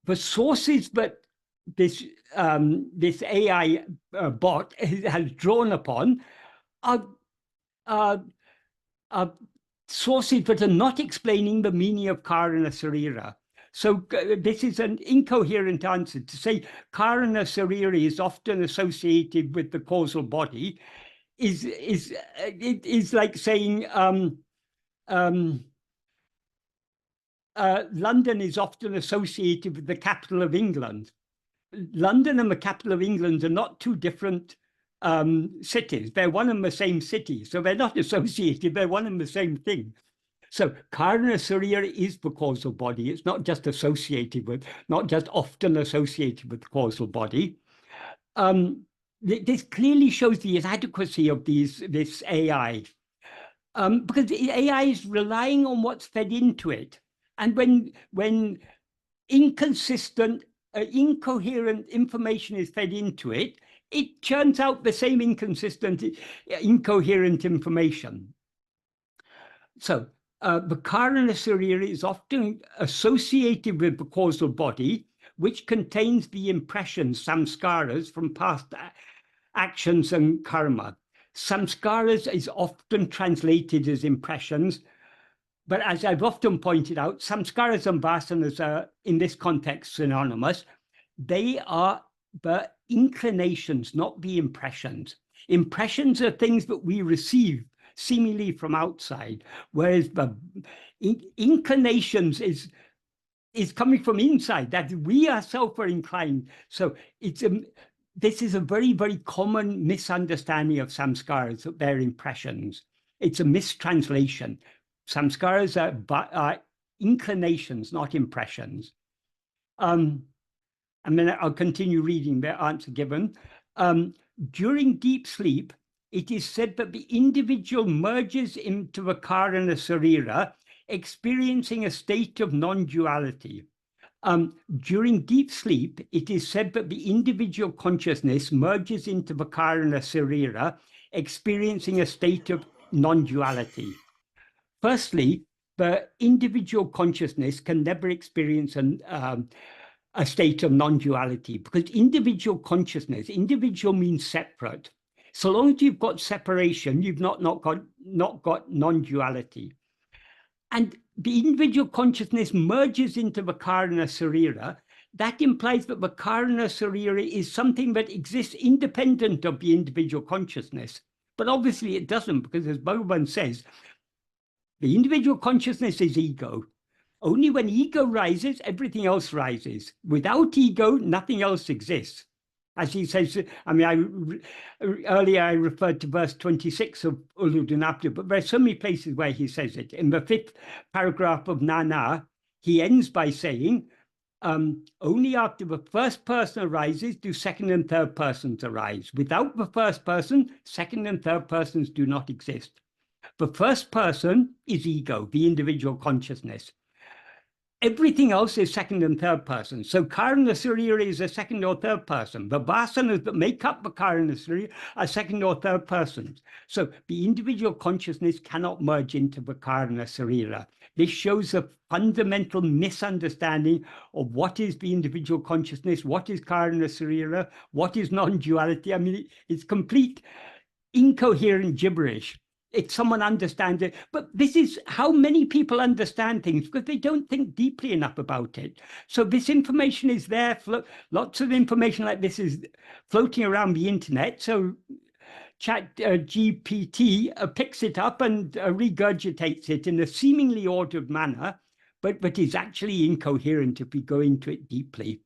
the sources that this AI bot has drawn upon are sources that are not explaining the meaning of Karana Sarira. So this is an incoherent answer. To say Karana Sarira is often associated with the causal body is like saying London is often associated with the capital of England. London and the capital of England are not two different cities. They're one and the same city. So they're not associated. They're one and the same thing. So Karana Sarira is the causal body. It's not just associated with, not just often associated with the causal body. This clearly shows the inadequacy of this AI, because the AI is relying on what's fed into it. And when inconsistent, incoherent information is fed into it, it churns out the same inconsistent, incoherent information. So the Karana Sarira is often associated with the causal body, which contains the impressions, samskaras, from past actions and karma. Samskaras is often translated as impressions, but as I've often pointed out, samskaras and vasanas are, in this context, synonymous. They are the inclinations, not the impressions. Impressions are things that we receive seemingly from outside, whereas the inclinations is coming from inside, that we ourselves are inclined. So this is a very, very common misunderstanding of samskaras, that they're impressions. It's a mistranslation. Samskaras are inclinations, not impressions. And then I'll continue reading the answer given. During deep sleep, it is said that the individual merges into the Karana Sarira, experiencing a state of non-duality. During deep sleep, it is said that the individual consciousness merges into the Karana Sarira, experiencing a state of non-duality. Firstly, the individual consciousness can never experience a state of non-duality, because individual consciousness, individual means separate. So long as you've got separation, you've not got non-duality. And the individual consciousness merges into the Karana Sarira. That implies that the Karana Sarira is something that exists independent of the individual consciousness. But obviously it doesn't, because as Bhagavan says, the individual consciousness is ego. Only when ego rises, everything else rises. Without ego, nothing else exists. As he says, I mean, earlier I referred to verse 26 of Uludunapta, but there's so many places where he says it. In the 5th paragraph of Nana, he ends by saying, only after the first person arises do second and third persons arise. Without the first person, second and third persons do not exist. The first person is ego, the individual consciousness. Everything else is second and third person. So Karana Sarira is a second or third person. The vasanas that make up the Karana Sarira are second or third persons. So the individual consciousness cannot merge into the Karana Sarira. This shows a fundamental misunderstanding of what is the individual consciousness, what is Karana Sarira, what is non-duality. I mean, it's complete incoherent gibberish. If someone understands it, but this is how many people understand things, because they don't think deeply enough about it. So this information is there, lots of information like this is floating around the internet. So Chat GPT picks it up and regurgitates it in a seemingly ordered manner, but is actually incoherent if we go into it deeply.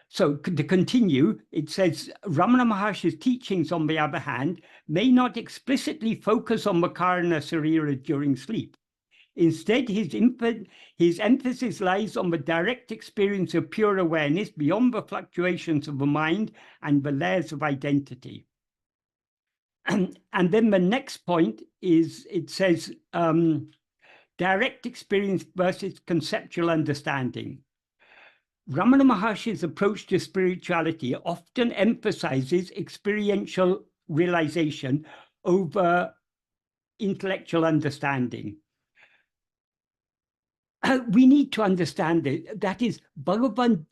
So to continue, it says, Ramana Maharshi's teachings, on the other hand, may not explicitly focus on the Karana Sarira during sleep. Instead, his emphasis lies on the direct experience of pure awareness beyond the fluctuations of the mind and the layers of identity. And then the next point is, it says, direct experience versus conceptual understanding. Ramana Maharshi's approach to spirituality often emphasizes experiential realization over intellectual understanding. We need to understand it. That is, Bhagavan,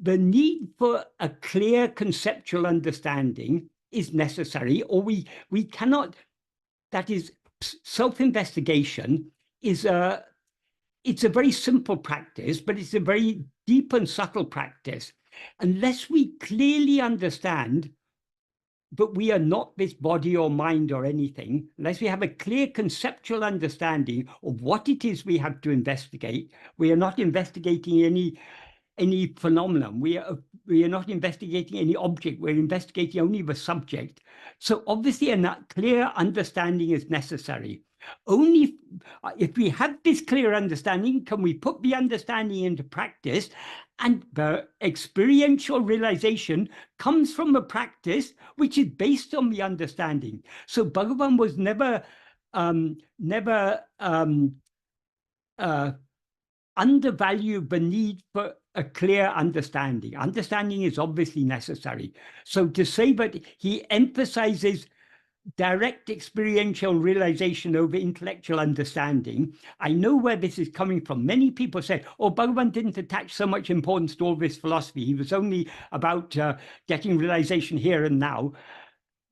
the need for a clear conceptual understanding is necessary, or we cannot, that is, self-investigation is it's a very simple practice, but it's a very deep and subtle practice. Unless we clearly understand that we are not this body or mind or anything, unless we have a clear conceptual understanding of what it is we have to investigate, we are not investigating any phenomenon. We are not investigating any object. We're investigating only the subject. So obviously a clear understanding is necessary. Only if we have this clear understanding can we put the understanding into practice, and the experiential realization comes from a practice which is based on the understanding. So Bhagavan was never undervalue the need for a clear understanding. Understanding is obviously necessary. So to say that he emphasizes direct experiential realization over intellectual understanding, I know where this is coming from. Many people say, oh, Bhagavan didn't attach so much importance to all this philosophy. He was only about getting realization here and now.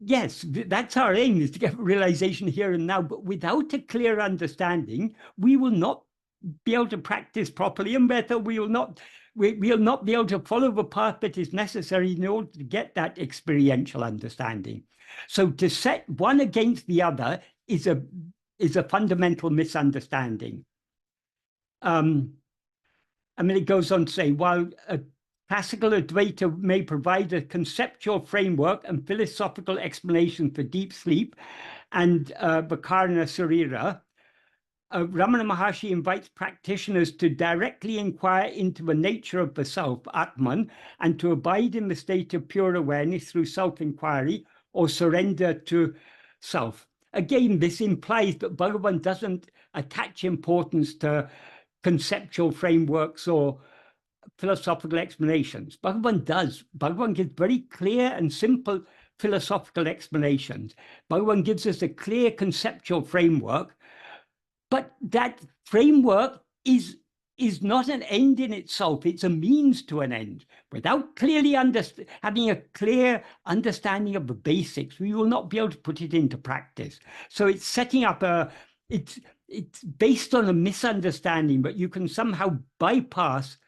Yes, that's our aim, is to get realization here and now. But without a clear understanding, we will not be able to practice properly, and better, we'll not be able to follow the path that is necessary in order to get that experiential understanding. So to set one against the other is a fundamental misunderstanding. I mean, it goes on to say, while a classical Advaita may provide a conceptual framework and philosophical explanation for deep sleep and Vikarana Sarira, Ramana Maharshi invites practitioners to directly inquire into the nature of the self, Atman, and to abide in the state of pure awareness through self-inquiry or surrender to self. Again, this implies that Bhagavan doesn't attach importance to conceptual frameworks or philosophical explanations. Bhagavan does. Bhagavan gives very clear and simple philosophical explanations. Bhagavan gives us a clear conceptual framework, but that framework is not an end in itself. It's a means to an end. Without clearly having a clear understanding of the basics, we will not be able to put it into practice. So it's setting up it's based on a misunderstanding, but you can somehow bypass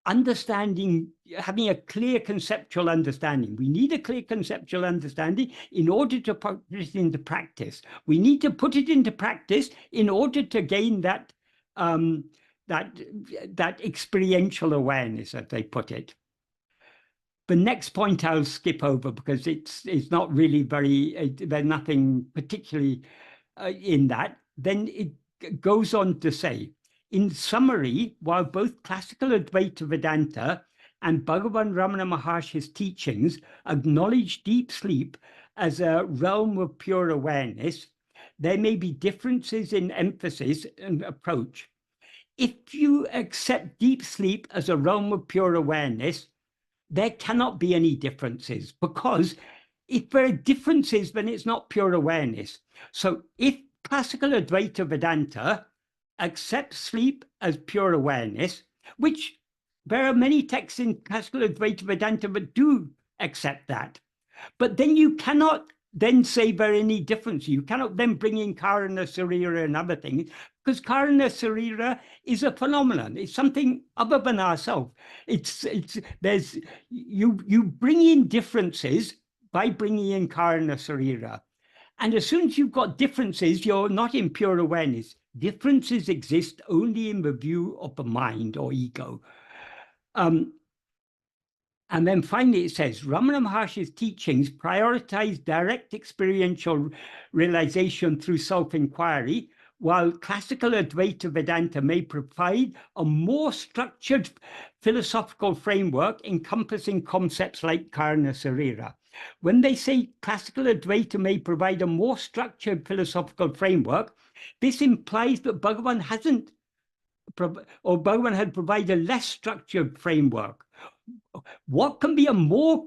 understanding, having a clear conceptual understanding. We need a clear conceptual understanding in order to put it into practice. We need to put it into practice in order to gain that experiential awareness, as they put it. The next point I'll skip over because it's not really there's nothing particularly in that. Then it goes on to say, in summary, while both classical Advaita Vedanta and Bhagavan Ramana Maharshi's teachings acknowledge deep sleep as a realm of pure awareness, there may be differences in emphasis and approach. If you accept deep sleep as a realm of pure awareness, there cannot be any differences, because if there are differences, then it's not pure awareness. So if classical Advaita Vedanta accept sleep as pure awareness, which there are many texts in classical Advaita Vedanta that do accept that. But then you cannot then say there are any difference. You cannot then bring in Karana Sarira and other things, because Karana Sarira is a phenomenon. It's something other than ourselves. You bring in differences by bringing in Karana Sarira. And as soon as you've got differences, you're not in pure awareness. Differences exist only in the view of the mind or ego. And then finally it says, Ramana Maharshi's teachings prioritize direct experiential realization through self-inquiry, while classical Advaita Vedanta may provide a more structured philosophical framework encompassing concepts like Karana Sarira. When they say classical Advaita may provide a more structured philosophical framework, this implies that Bhagavan Bhagavan had provided a less structured framework. What can be a more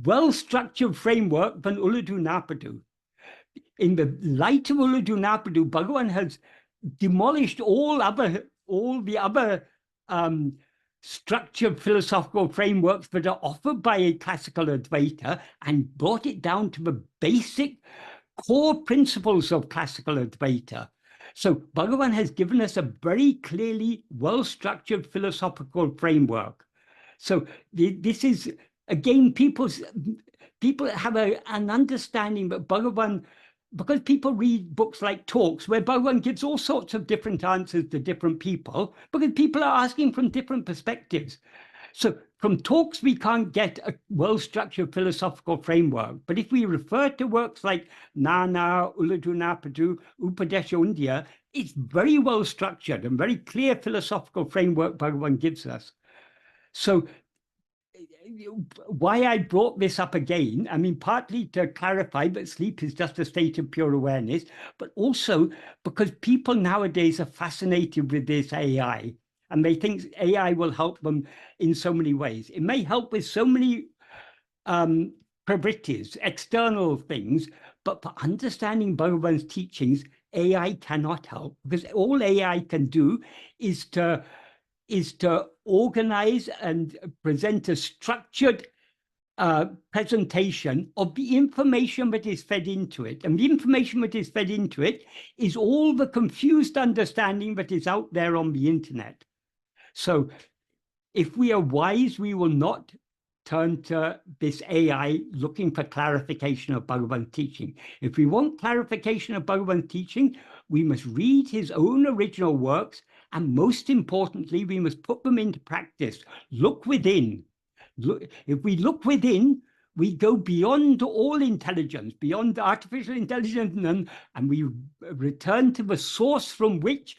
well-structured framework than Ulladu Narpadu? In the light of Ulladu Narpadu, Bhagavan has demolished all the other structured philosophical frameworks that are offered by a classical Advaita and brought it down to the basic core principles of classical Advaita. So Bhagavan has given us a very clearly well-structured philosophical framework. So this is, again, people have an understanding that Bhagavan because people read books like talks where Bhagavan gives all sorts of different answers to different people, because people are asking from different perspectives. So from talks, we can't get a well-structured philosophical framework. But if we refer to works like Nana, Uladunapadu, Upadesha Undya, it's very well structured and very clear philosophical framework Bhagavan gives us. So why I brought this up again, I mean, partly to clarify that sleep is just a state of pure awareness, but also because people nowadays are fascinated with this AI, and they think AI will help them in so many ways. It may help with so many pravrittis, external things, but for understanding Bhagavan's teachings, AI cannot help, because all AI can do is to organize and present a structured presentation of the information that is fed into it. And the information that is fed into it is all the confused understanding that is out there on the internet. So if we are wise, we will not turn to this AI looking for clarification of Bhagavan's teaching. If we want clarification of Bhagavan's teaching, we must read his own original works, and most importantly, we must put them into practice. Look within. If we look within, we go beyond all intelligence, beyond artificial intelligence, and we return to the source from which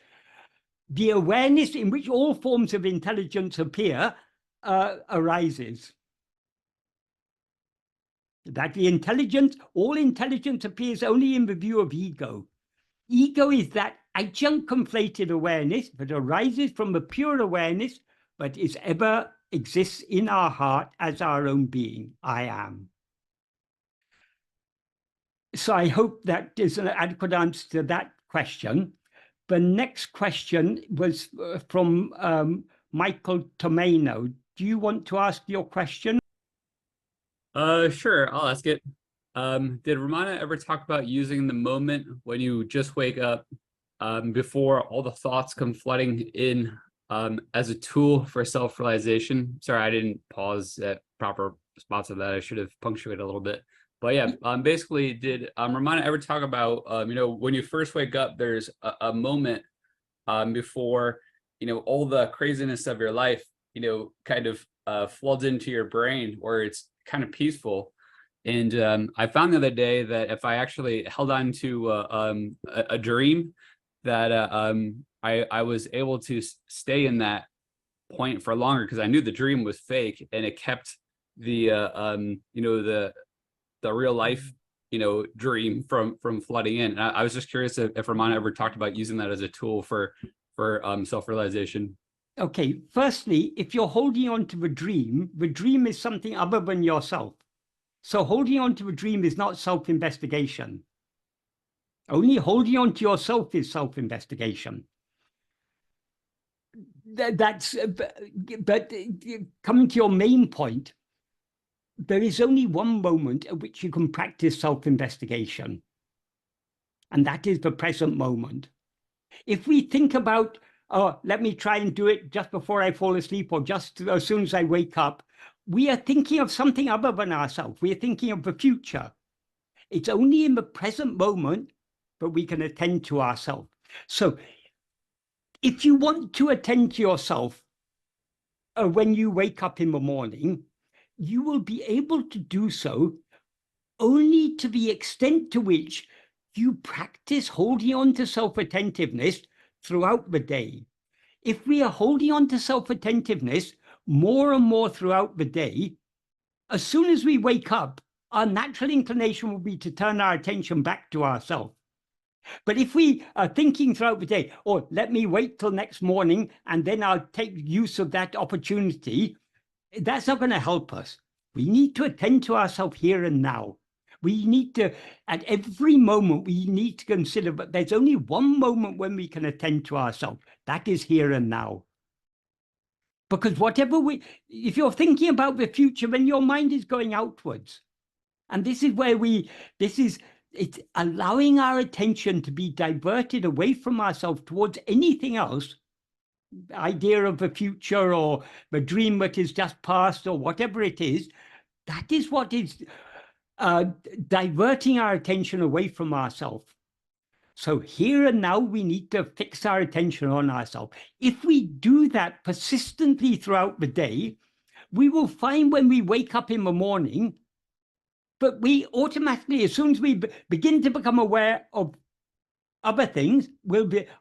the awareness in which all forms of intelligence appear arises. That the intelligence, all intelligence appears only in the view of ego. Ego is that adjunct conflated awareness that arises from the pure awareness, but is ever exists in our heart as our own being, I am. So I hope that is an adequate answer to that question. The next question was from Michael Tomeno. Do you want to ask your question? Sure, I'll ask it. Did Ramana ever talk about using the moment when you just wake up before all the thoughts come flooding in as a tool for self-realization? Sorry, I didn't pause at proper spots of that. I should have punctuated a little bit. But yeah, basically, did Ramana ever talk about, when you first wake up, there's a moment before, all the craziness of your life, kind of floods into your brain where it's kind of peaceful. And I found the other day that if I actually held on to a dream, that I was able to stay in that point for longer, because I knew the dream was fake, and it kept the the real life dream from flooding in. And I was just curious if Ramana ever talked about using that as a tool for self-realization. Okay, firstly, if you're holding on to the dream is something other than yourself. So holding on to a dream is not self-investigation. Only holding on to yourself is self-investigation. But coming to your main point, there is only one moment at which you can practice self-investigation, and that is the present moment. If we think about, oh, let me try and do it just before I fall asleep or just as soon as I wake up, we are thinking of something other than ourselves. We are thinking of the future. It's only in the present moment that we can attend to ourselves. So if you want to attend to yourself when you wake up in the morning, you will be able to do so only to the extent to which you practice holding on to self-attentiveness throughout the day. If we are holding on to self-attentiveness more and more throughout the day, as soon as we wake up, our natural inclination will be to turn our attention back to ourselves. But if we are thinking throughout the day, or let me wait till next morning and then I'll take use of that opportunity, that's not going to help us. We need to attend to ourselves here and now. We need to, at every moment, we need to consider, but there's only one moment when we can attend to ourselves. That is here and now. Because if you're thinking about the future, then your mind is going outwards. And this is where it's allowing our attention to be diverted away from ourselves towards anything else, idea of the future or the dream that is just past or whatever it is. That is what is diverting our attention away from ourselves. So here and now, we need to fix our attention on ourselves. If we do that persistently throughout the day, we will find when we wake up in the morning, but we automatically, as soon as we begin to become aware of other things,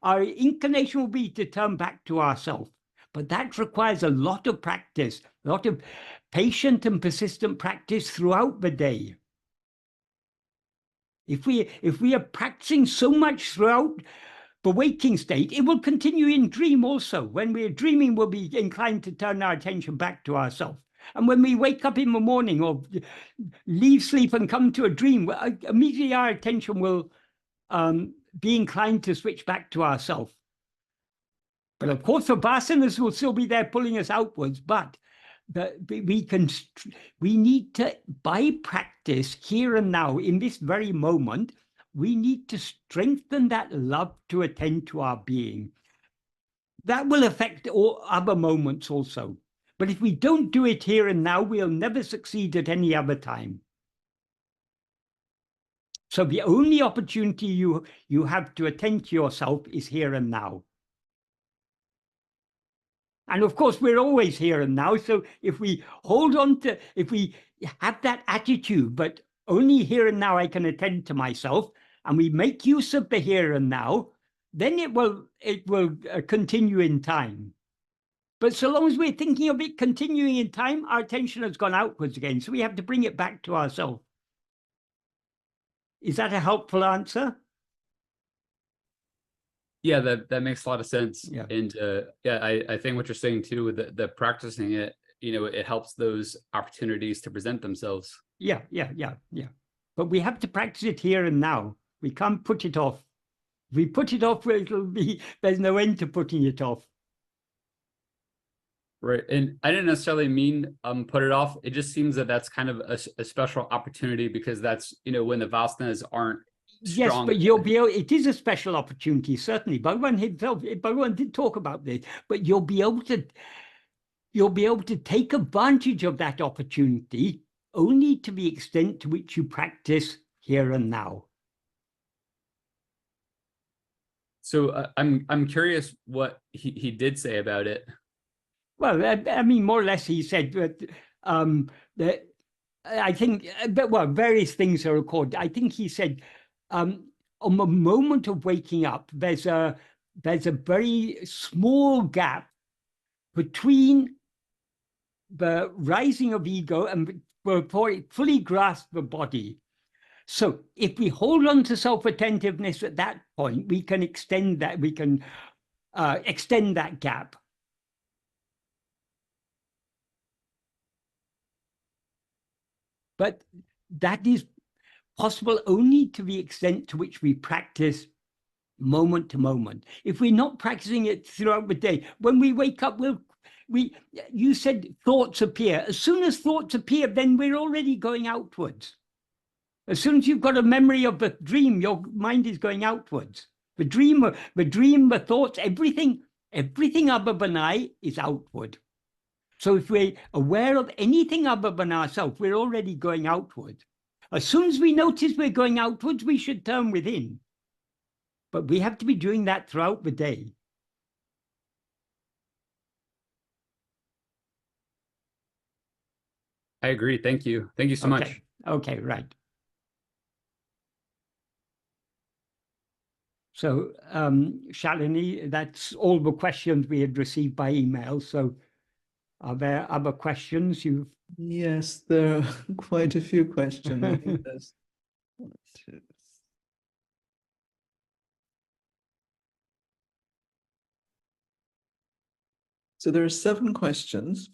our inclination will be to turn back to ourselves. But that requires a lot of practice, a lot of patient and persistent practice throughout the day. If we are practicing so much throughout the waking state, it will continue in dream also. When we're dreaming, we'll be inclined to turn our attention back to ourselves. And when we wake up in the morning or leave sleep and come to a dream, immediately our attention will be inclined to switch back to ourselves. But of course, the vasanas will still be there pulling us outwards, but we need to, by practice here and now, in this very moment, we need to strengthen that love to attend to our being. That will affect all other moments also. But if we don't do it here and now, we'll never succeed at any other time. So the only opportunity you have to attend to yourself is here and now. And of course, we're always here and now. So if we hold on to, if we have that attitude, but only here and now I can attend to myself, and we make use of the here and now, then it will continue in time. But so long as we're thinking of it continuing in time, our attention has gone outwards again. So we have to bring it back to ourselves. Is that a helpful answer? Yeah, that makes a lot of sense. Yeah. And yeah, I think what you're saying too, with the practicing it, it helps those opportunities to present themselves. Yeah. But we have to practice it here and now. We can't put it off. If we put it off, there's no end to putting it off. Right. And I didn't necessarily mean put it off. It just seems that that's kind of a special opportunity, because that's, when the vasanas aren't strong. Yes, but you'll be able, it is a special opportunity, certainly. Bhagavan himself, Bhagavan did talk about this, but you'll be able to take advantage of that opportunity only to the extent to which you practice here and now. So I'm curious what he did say about it. Well, I mean, more or less, he said that I think, well, various things are recorded. I think he said, on the moment of waking up, there's a very small gap between the rising of ego and before it fully grasps the body. So if we hold on to self-attentiveness at that point, we can extend that, extend that gap. But that is possible only to the extent to which we practice moment to moment. If we're not practicing it throughout the day, when we wake up, you said thoughts appear. As soon as thoughts appear, then we're already going outwards. As soon as you've got a memory of the dream, your mind is going outwards. The dream, the thoughts, everything other than I is outward. So if we're aware of anything other than ourselves, we're already going outward. As soon as we notice we're going outwards, we should turn within. But we have to be doing that throughout the day. I agree. Thank you. Thank you so much. Okay, right. So, Shalini, that's all the questions we had received by email. So are there other questions you've? Yes, there are quite a few questions. I think there's 1, 2. So there are 7 questions,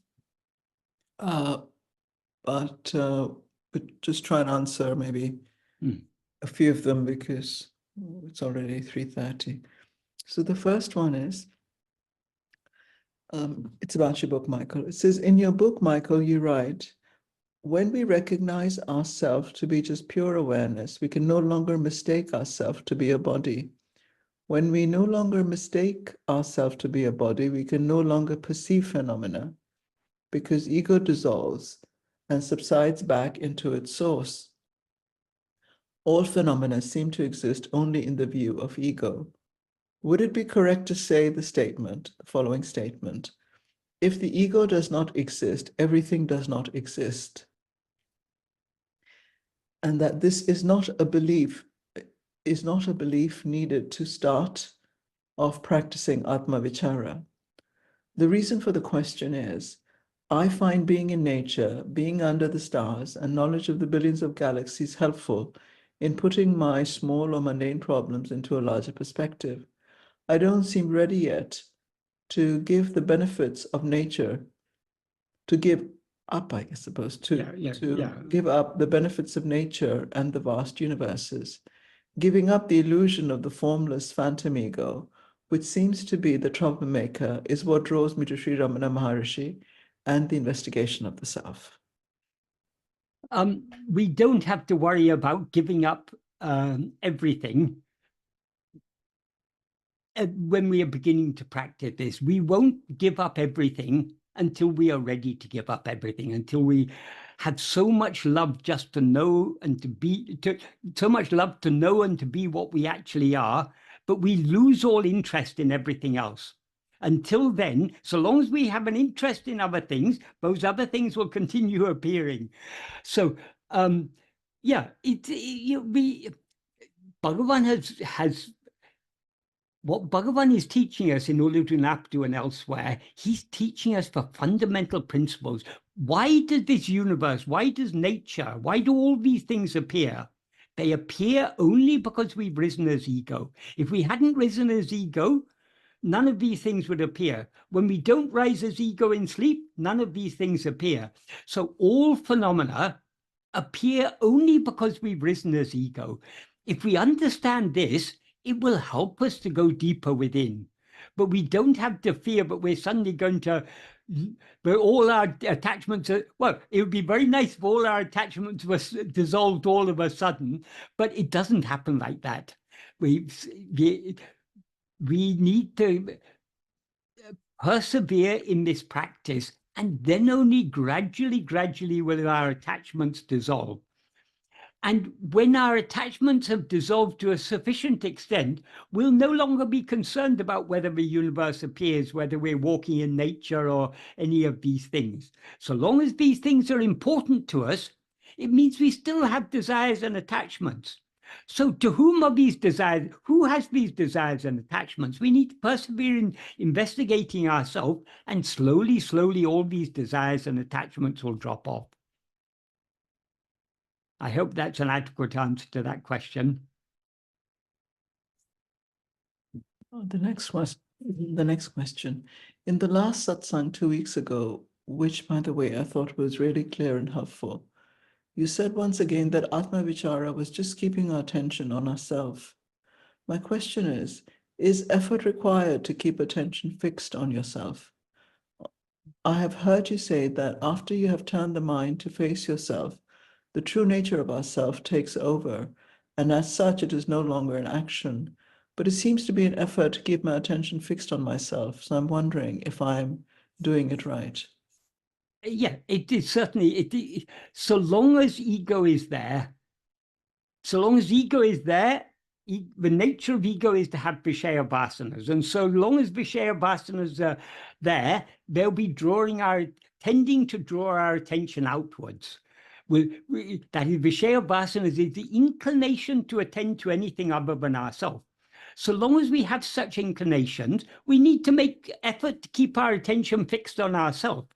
but we'll just try and answer maybe a few of them, because it's already 3:30. So the first one is, it's about your book, Michael. It says, in your book, Michael, you write, when we recognize ourselves to be just pure awareness, we can no longer mistake ourselves to be a body. When we no longer mistake ourselves to be a body, we can no longer perceive phenomena, because ego dissolves and subsides back into its source. all phenomena seem to exist only in the view of ego. Would it be correct to say the following statement, if the ego does not exist, everything does not exist? And that this is not a belief needed to start off practicing Atma Vichara. The reason for the question is, I find being in nature, being under the stars, and knowledge of the billions of galaxies helpful in putting my small or mundane problems into a larger perspective. I don't seem ready yet to give the benefits of nature, to give up, I suppose, give up the benefits of nature and the vast universes, giving up the illusion of the formless phantom ego, which seems to be the troublemaker, is what draws me to Sri Ramana Maharshi and the investigation of the self. We don't have to worry about giving up everything when we are beginning to practice this. We won't give up everything until we are ready to give up everything, until we have so much love just to know and to be, so much love to know and to be what we actually are, but we lose all interest in everything else. Until then, so long as we have an interest in other things, those other things will continue appearing. So, Bhagavan has what Bhagavan is teaching us in Uludunapdu and elsewhere. He's teaching us the fundamental principles. Why does this universe, why does nature, why do all these things appear? They appear only because we've risen as ego. If we hadn't risen as ego, none of these things would appear. When we don't rise as ego in sleep, none of these things appear. So all phenomena appear only because we've risen as ego. If we understand this, it will help us to go deeper within. But we don't have to fear that we're suddenly going to, where all our attachments are, well, it would be very nice if all our attachments were dissolved all of a sudden, but it doesn't happen like that. We need to persevere in this practice, and then only gradually will our attachments dissolve. And when our attachments have dissolved to a sufficient extent, we'll no longer be concerned about whether the universe appears, whether we're walking in nature or any of these things. So long as these things are important to us, it means we still have desires and attachments. So to whom are these desires? Who has these desires and attachments? We need to persevere in investigating ourselves, and slowly, all these desires and attachments will drop off. I hope that's an adequate answer to that question. The next question. In the last satsang 2 weeks ago, which, by the way, I thought was really clear and helpful, you said once again that Atma Vichara was just keeping our attention on ourselves. My question is effort required to keep attention fixed on yourself? I have heard you say that after you have turned the mind to face yourself, the true nature of ourself takes over, and as such, it is no longer an action. But it seems to be an effort to keep my attention fixed on myself. So I'm wondering if I'm doing it right. Yeah, it is certainly, so long as ego is there, the nature of ego is to have Vishaya Vasanas. And so long as Vishaya Vasanas are there, they'll be tending to draw our attention outwards. That is, Vishaya Vasanas is the inclination to attend to anything other than ourselves. So long as we have such inclinations, we need to make effort to keep our attention fixed on ourselves.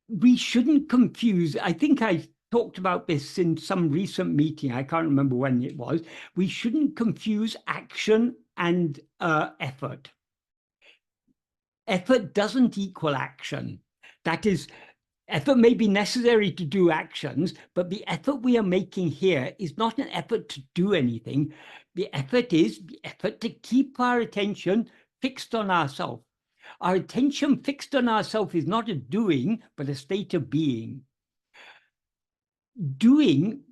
We shouldn't confuse, I think I talked about this in some recent meeting, I can't remember when it was, we shouldn't confuse action and effort. Effort doesn't equal action. That is, effort may be necessary to do actions, but the effort we are making here is not an effort to do anything. The effort is the effort to keep our attention fixed on ourselves. Our attention fixed on ourselves is not a doing, but a state of being. Doing,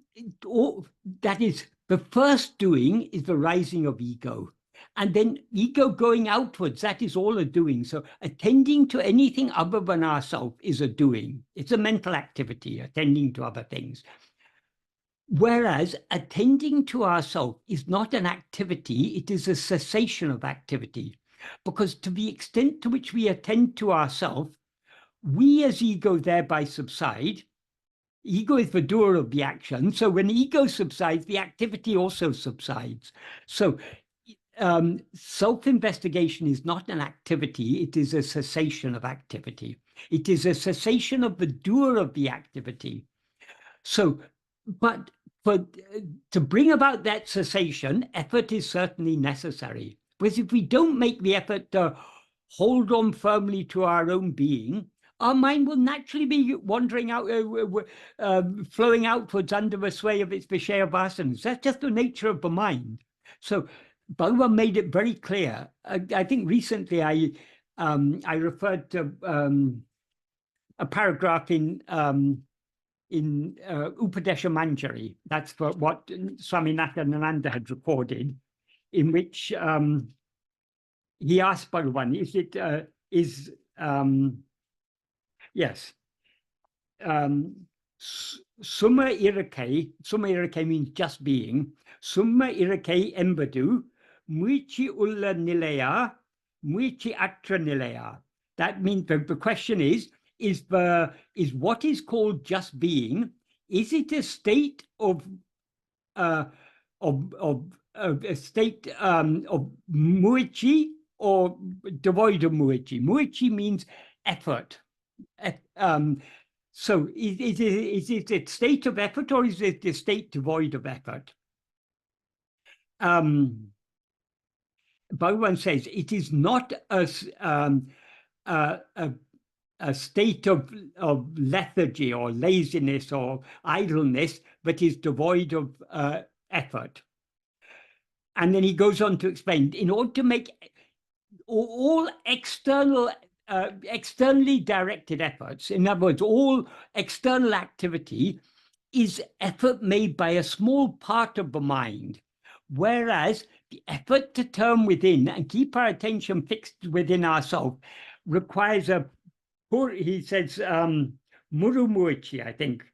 that is, the first doing is the rising of ego. And then ego going outwards, that is all a doing. So attending to anything other than ourselves is a doing. It's a mental activity, attending to other things. Whereas attending to ourself is not an activity, it is a cessation of activity. Because to the extent to which we attend to ourself, we as ego thereby subside. Ego is the doer of the action. So when ego subsides, the activity also subsides. So self-investigation is not an activity, it is a cessation of activity. It is a cessation of the doer of the activity. So, but to bring about that cessation, effort is certainly necessary. Because if we don't make the effort to hold on firmly to our own being, our mind will naturally be wandering out, flowing outwards under the sway of its Vishaya vasanas. That's just the nature of the mind. So Bhagavan made it very clear. I think recently I referred to a paragraph in Upadesha Manjari. That's for what Swaminatha Ananda had recorded, in which he asked Bhagavan, yes, Summa Irake means just being, Summa Irake Embadu, Muichi Ulla Nilaya, Muichi Atra Nilaya. That means the question is what is called just being, is it a state of a state of muichi or devoid of muichi? Muichi means effort. So is it a state of effort or is it a state devoid of effort? Bhagavan says it is not a state of lethargy or laziness or idleness, but is devoid of effort. And then he goes on to explain, in order to make all externally directed efforts, in other words, all external activity is effort made by a small part of the mind, whereas the effort to turn within and keep our attention fixed within ourselves requires he says, murumurchi, I think,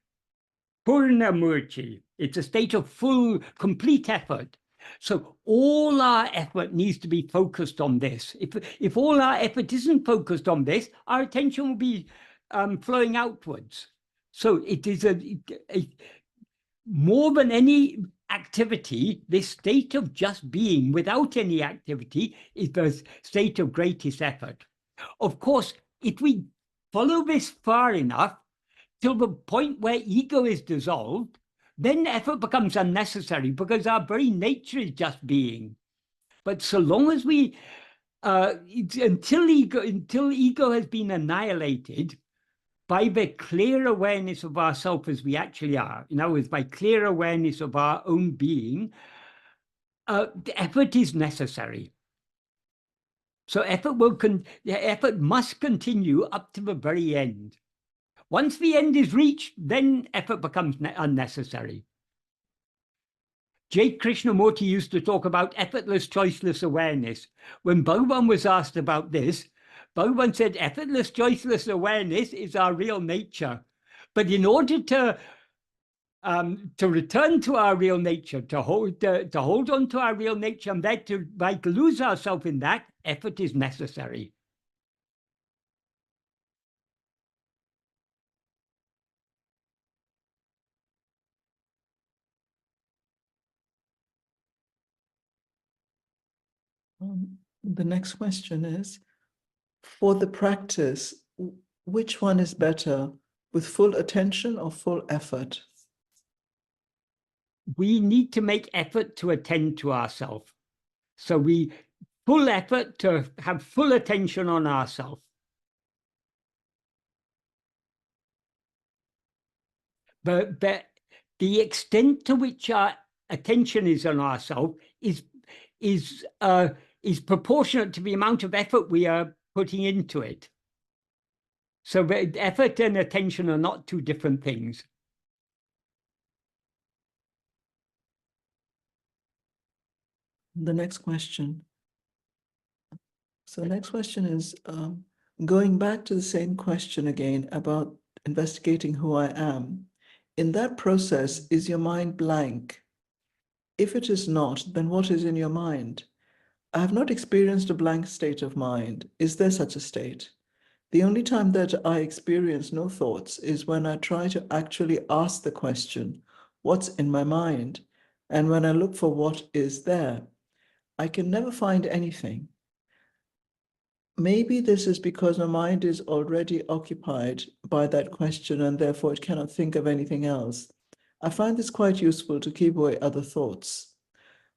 purna murchi. It's a state of full, complete effort. So all our effort needs to be focused on this. If all our effort isn't focused on this, our attention will be flowing outwards. So it is more than any activity, this state of just being without any activity is the state of greatest effort. Of course, if we follow this far enough till the point where ego is dissolved, then effort becomes unnecessary because our very nature is just being. But so long as we, until ego has been annihilated by the clear awareness of ourself as we actually are, in other words, by clear awareness of our own being, the effort is necessary. So effort must continue up to the very end. Once the end is reached, then effort becomes unnecessary. J. Krishnamurti used to talk about effortless, choiceless awareness. When Bhagavan was asked about this, Bhagavan said, effortless, choiceless awareness is our real nature. But in order to return to our real nature, to hold on to our real nature, and that to lose ourselves in that, effort is necessary. The next question is, for the practice, which one is better, with full attention or full effort? We need to make effort to attend to ourselves. So full effort to have full attention on ourselves. But the extent to which our attention is on ourselves is proportionate to the amount of effort we are putting into it. So effort and attention are not two different things. The next question. So the next question is, going back to the same question again about investigating who I am. In that process, is your mind blank? If it is not, then what is in your mind? I have not experienced a blank state of mind. Is there such a state? The only time that I experience no thoughts is when I try to actually ask the question, what's in my mind? And when I look for what is there, I can never find anything. Maybe this is because my mind is already occupied by that question and therefore it cannot think of anything else. I find this quite useful to keep away other thoughts.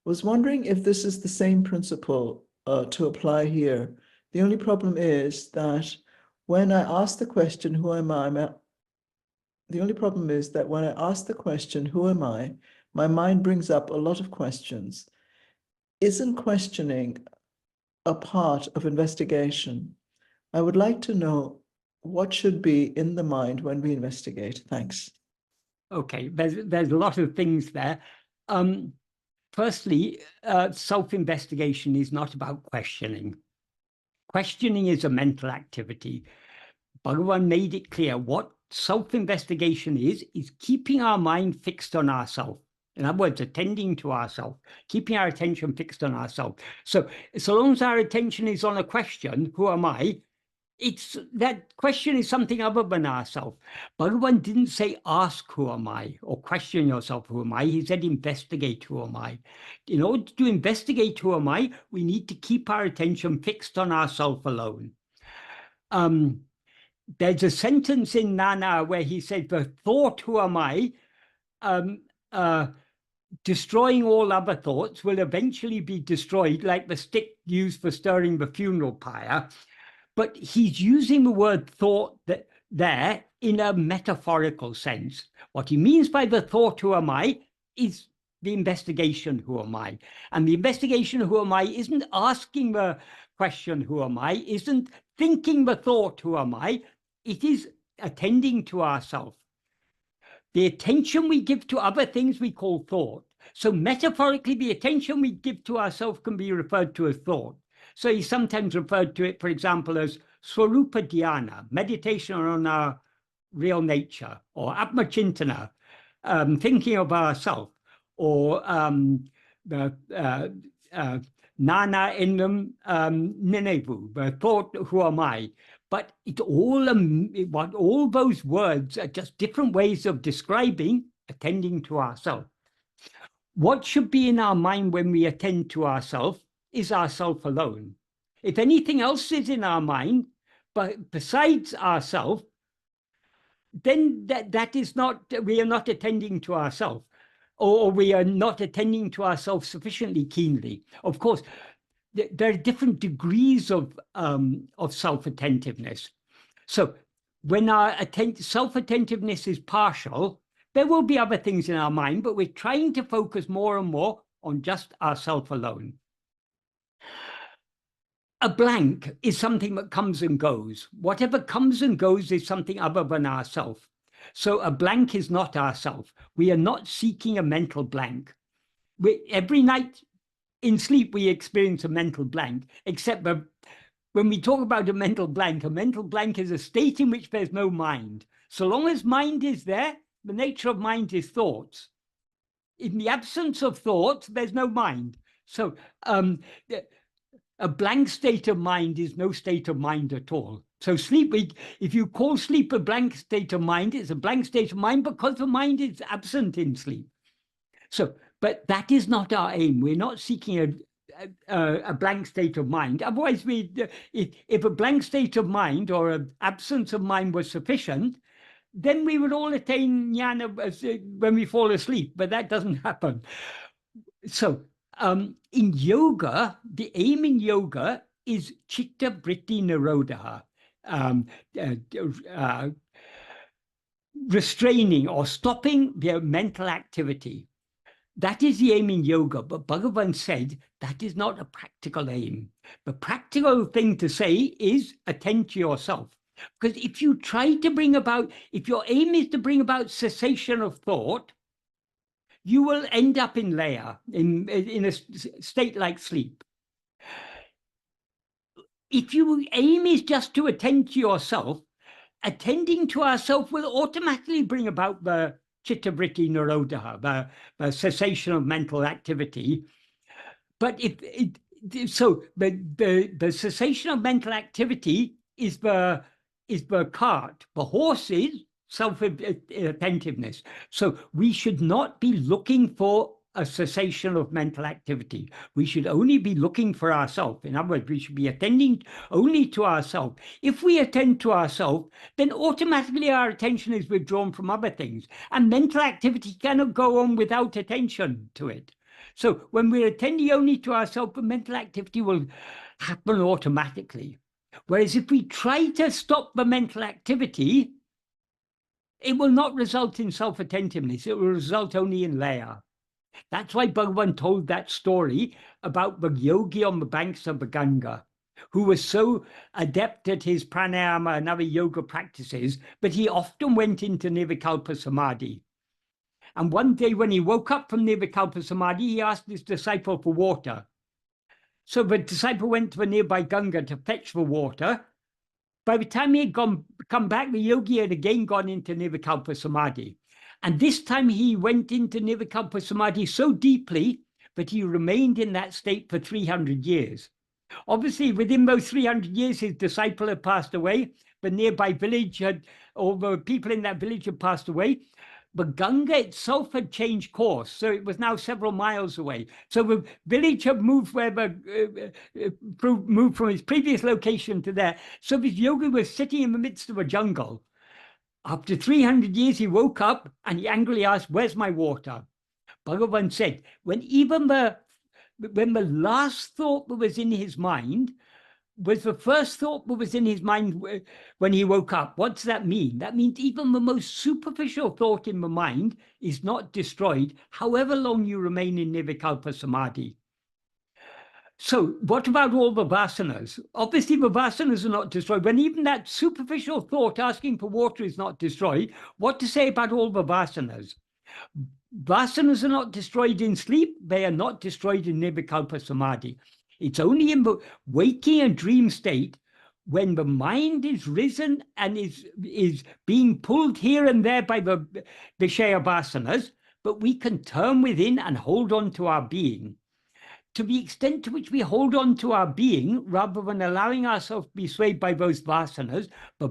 Was wondering if this is the same principle to apply here. The only problem is that when I ask the question, who am I? The only problem is that when I ask the question, who am I? My mind brings up a lot of questions. Isn't questioning a part of investigation? I would like to know what should be in the mind when we investigate. Thanks. Okay, there's a lot of things there. Firstly, self-investigation is not about questioning. Questioning is a mental activity. Bhagavan made it clear what self-investigation is keeping our mind fixed on ourselves. In other words, attending to ourselves, keeping our attention fixed on ourselves. So long as our attention is on a question, who am I? It's that question is something other than ourselves. Bhagavan didn't say ask who am I or question yourself who am I. He said investigate who am I. In order to investigate who am I, we need to keep our attention fixed on ourselves alone. There's a sentence in Nana where he said, the thought who am I, destroying all other thoughts, will eventually be destroyed like the stick used for stirring the funeral pyre. But he's using the word thought there in a metaphorical sense. What he means by the thought, who am I, is the investigation, who am I? And the investigation, who am I, isn't asking the question, who am I, isn't thinking the thought, who am I? It is attending to ourselves. The attention we give to other things we call thought. So metaphorically, the attention we give to ourselves can be referred to as thought. So he sometimes referred to it, for example, as Swarupa Dhyana, meditation on our real nature, or Atmachintana, thinking of ourselves, or the Nana Innam Ninevu, the thought, who am I? But all those words are just different ways of describing attending to ourselves. What should be in our mind when we attend to ourselves is ourself alone. If anything else is in our mind, but besides ourself, then that is not, we are not attending to ourselves, or we are not attending to ourselves sufficiently keenly. Of course, there are different degrees of self-attentiveness. So when our self-attentiveness is partial, there will be other things in our mind, but we're trying to focus more and more on just ourself alone. A blank is something that comes and goes. Whatever comes and goes is something other than ourself. So a blank is not ourself. We are not seeking a mental blank. Every night in sleep, we experience a mental blank, except that when we talk about a mental blank is a state in which there's no mind. So long as mind is there, the nature of mind is thoughts. In the absence of thoughts, there's no mind. So a blank state of mind is no state of mind at all. So sleep, if you call sleep a blank state of mind, it's a blank state of mind because the mind is absent in sleep. So, but that is not our aim. We're not seeking a blank state of mind. Otherwise, if a blank state of mind or an absence of mind was sufficient, then we would all attain jnana when we fall asleep, but that doesn't happen. So in yoga, the aim in yoga is chitta vritti nirodha, restraining or stopping their mental activity. That is the aim in yoga, but Bhagavan said that is not a practical aim. The practical thing to say is attend to yourself. Because if you try to bring about, if your aim is to bring about cessation of thought, you will end up in laya, in a state like sleep. If your aim is just to attend to yourself, attending to ourself will automatically bring about the chittavriti nirodha, the cessation of mental activity. But the cessation of mental activity is the cart. The horse is self-attentiveness. So we should not be looking for a cessation of mental activity. We should only be looking for ourselves. In other words, we should be attending only to ourselves. If we attend to ourselves, then automatically our attention is withdrawn from other things. And mental activity cannot go on without attention to it. So when we're attending only to ourselves, the mental activity will happen automatically. Whereas if we try to stop the mental activity, it will not result in self-attentiveness. It will result only in laya. That's why Bhagavan told that story about the yogi on the banks of the Ganga, who was so adept at his pranayama and other yoga practices, but he often went into nirvikalpa samadhi. And one day when he woke up from nirvikalpa samadhi, he asked his disciple for water. So the disciple went to a nearby Ganga to fetch the water. By the time he had come back, the yogi had again gone into nirvikalpa samadhi. And this time he went into nirvikalpa samadhi so deeply that he remained in that state for 300 years. Obviously, within those 300 years, his disciple had passed away. The nearby village or the people in that village had passed away. But Ganga itself had changed course, so it was now several miles away. So the village had moved moved from its previous location to there. So this yogi was sitting in the midst of a jungle. After 300 years, he woke up and he angrily asked, "Where's my water?" Bhagavan said, when the last thought that was in his mind was the first thought that was in his mind when he woke up. What does that mean? That means even the most superficial thought in the mind is not destroyed, however long you remain in nirvikalpa samadhi. So what about all the vasanas? Obviously, the vasanas are not destroyed. When even that superficial thought asking for water is not destroyed, what to say about all the vasanas? Vasanas are not destroyed in sleep. They are not destroyed in nirvikalpa samadhi. It's only in the waking and dream state when the mind is risen and is being pulled here and there by the Vishaya vasanas, but we can turn within and hold on to our being. To the extent to which we hold on to our being, rather than allowing ourselves to be swayed by those vasanas, the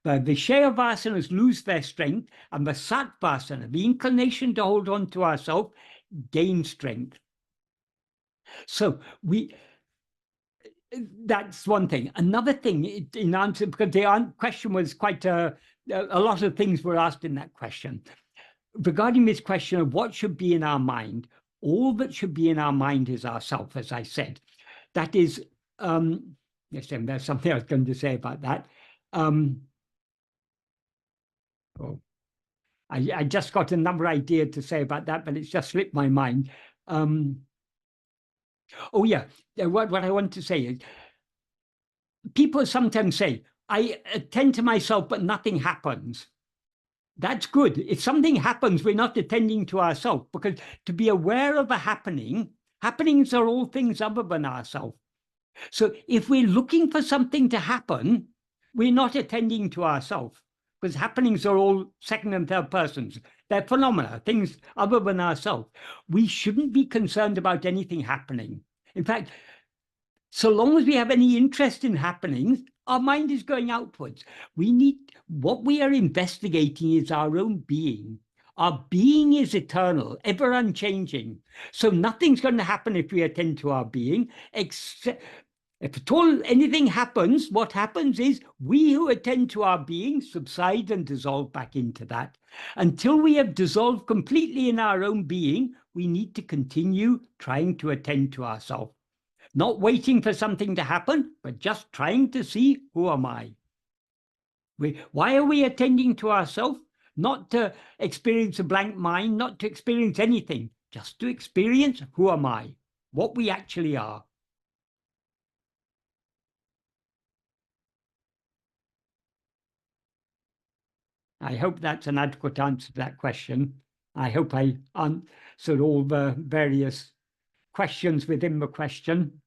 Vishaya vasanas lose their strength, and the Sat vasana, the inclination to hold on to ourselves, gains strength. So that's one thing. Another thing, in answer, because the question was quite a lot of things were asked in that question. Regarding this question of what should be in our mind, all that should be in our mind is ourself, as I said. That is, yes, and there's something I was going to say about that. I just got another idea to say about that, but it's just slipped my mind. Oh yeah, what I want to say is, people sometimes say, I attend to myself, but nothing happens. That's good. If something happens, we're not attending to ourselves, because to be aware of a happening, happenings are all things other than ourselves. So if we're looking for something to happen, we're not attending to ourselves, because happenings are all second and third persons. They're phenomena, things other than ourselves. We shouldn't be concerned about anything happening. In fact, so long as we have any interest in happenings, our mind is going outwards. What we are investigating is our own being. Our being is eternal, ever unchanging. So nothing's going to happen if we attend to our being, except if at all anything happens, what happens is we who attend to our being subside and dissolve back into that. Until we have dissolved completely in our own being, we need to continue trying to attend to ourselves. Not waiting for something to happen, but just trying to see, who am I? Why are we attending to ourselves? Not to experience a blank mind, not to experience anything, just to experience, who am I? What we actually are. I hope that's an adequate answer to that question. I hope I answered all the various questions within the question.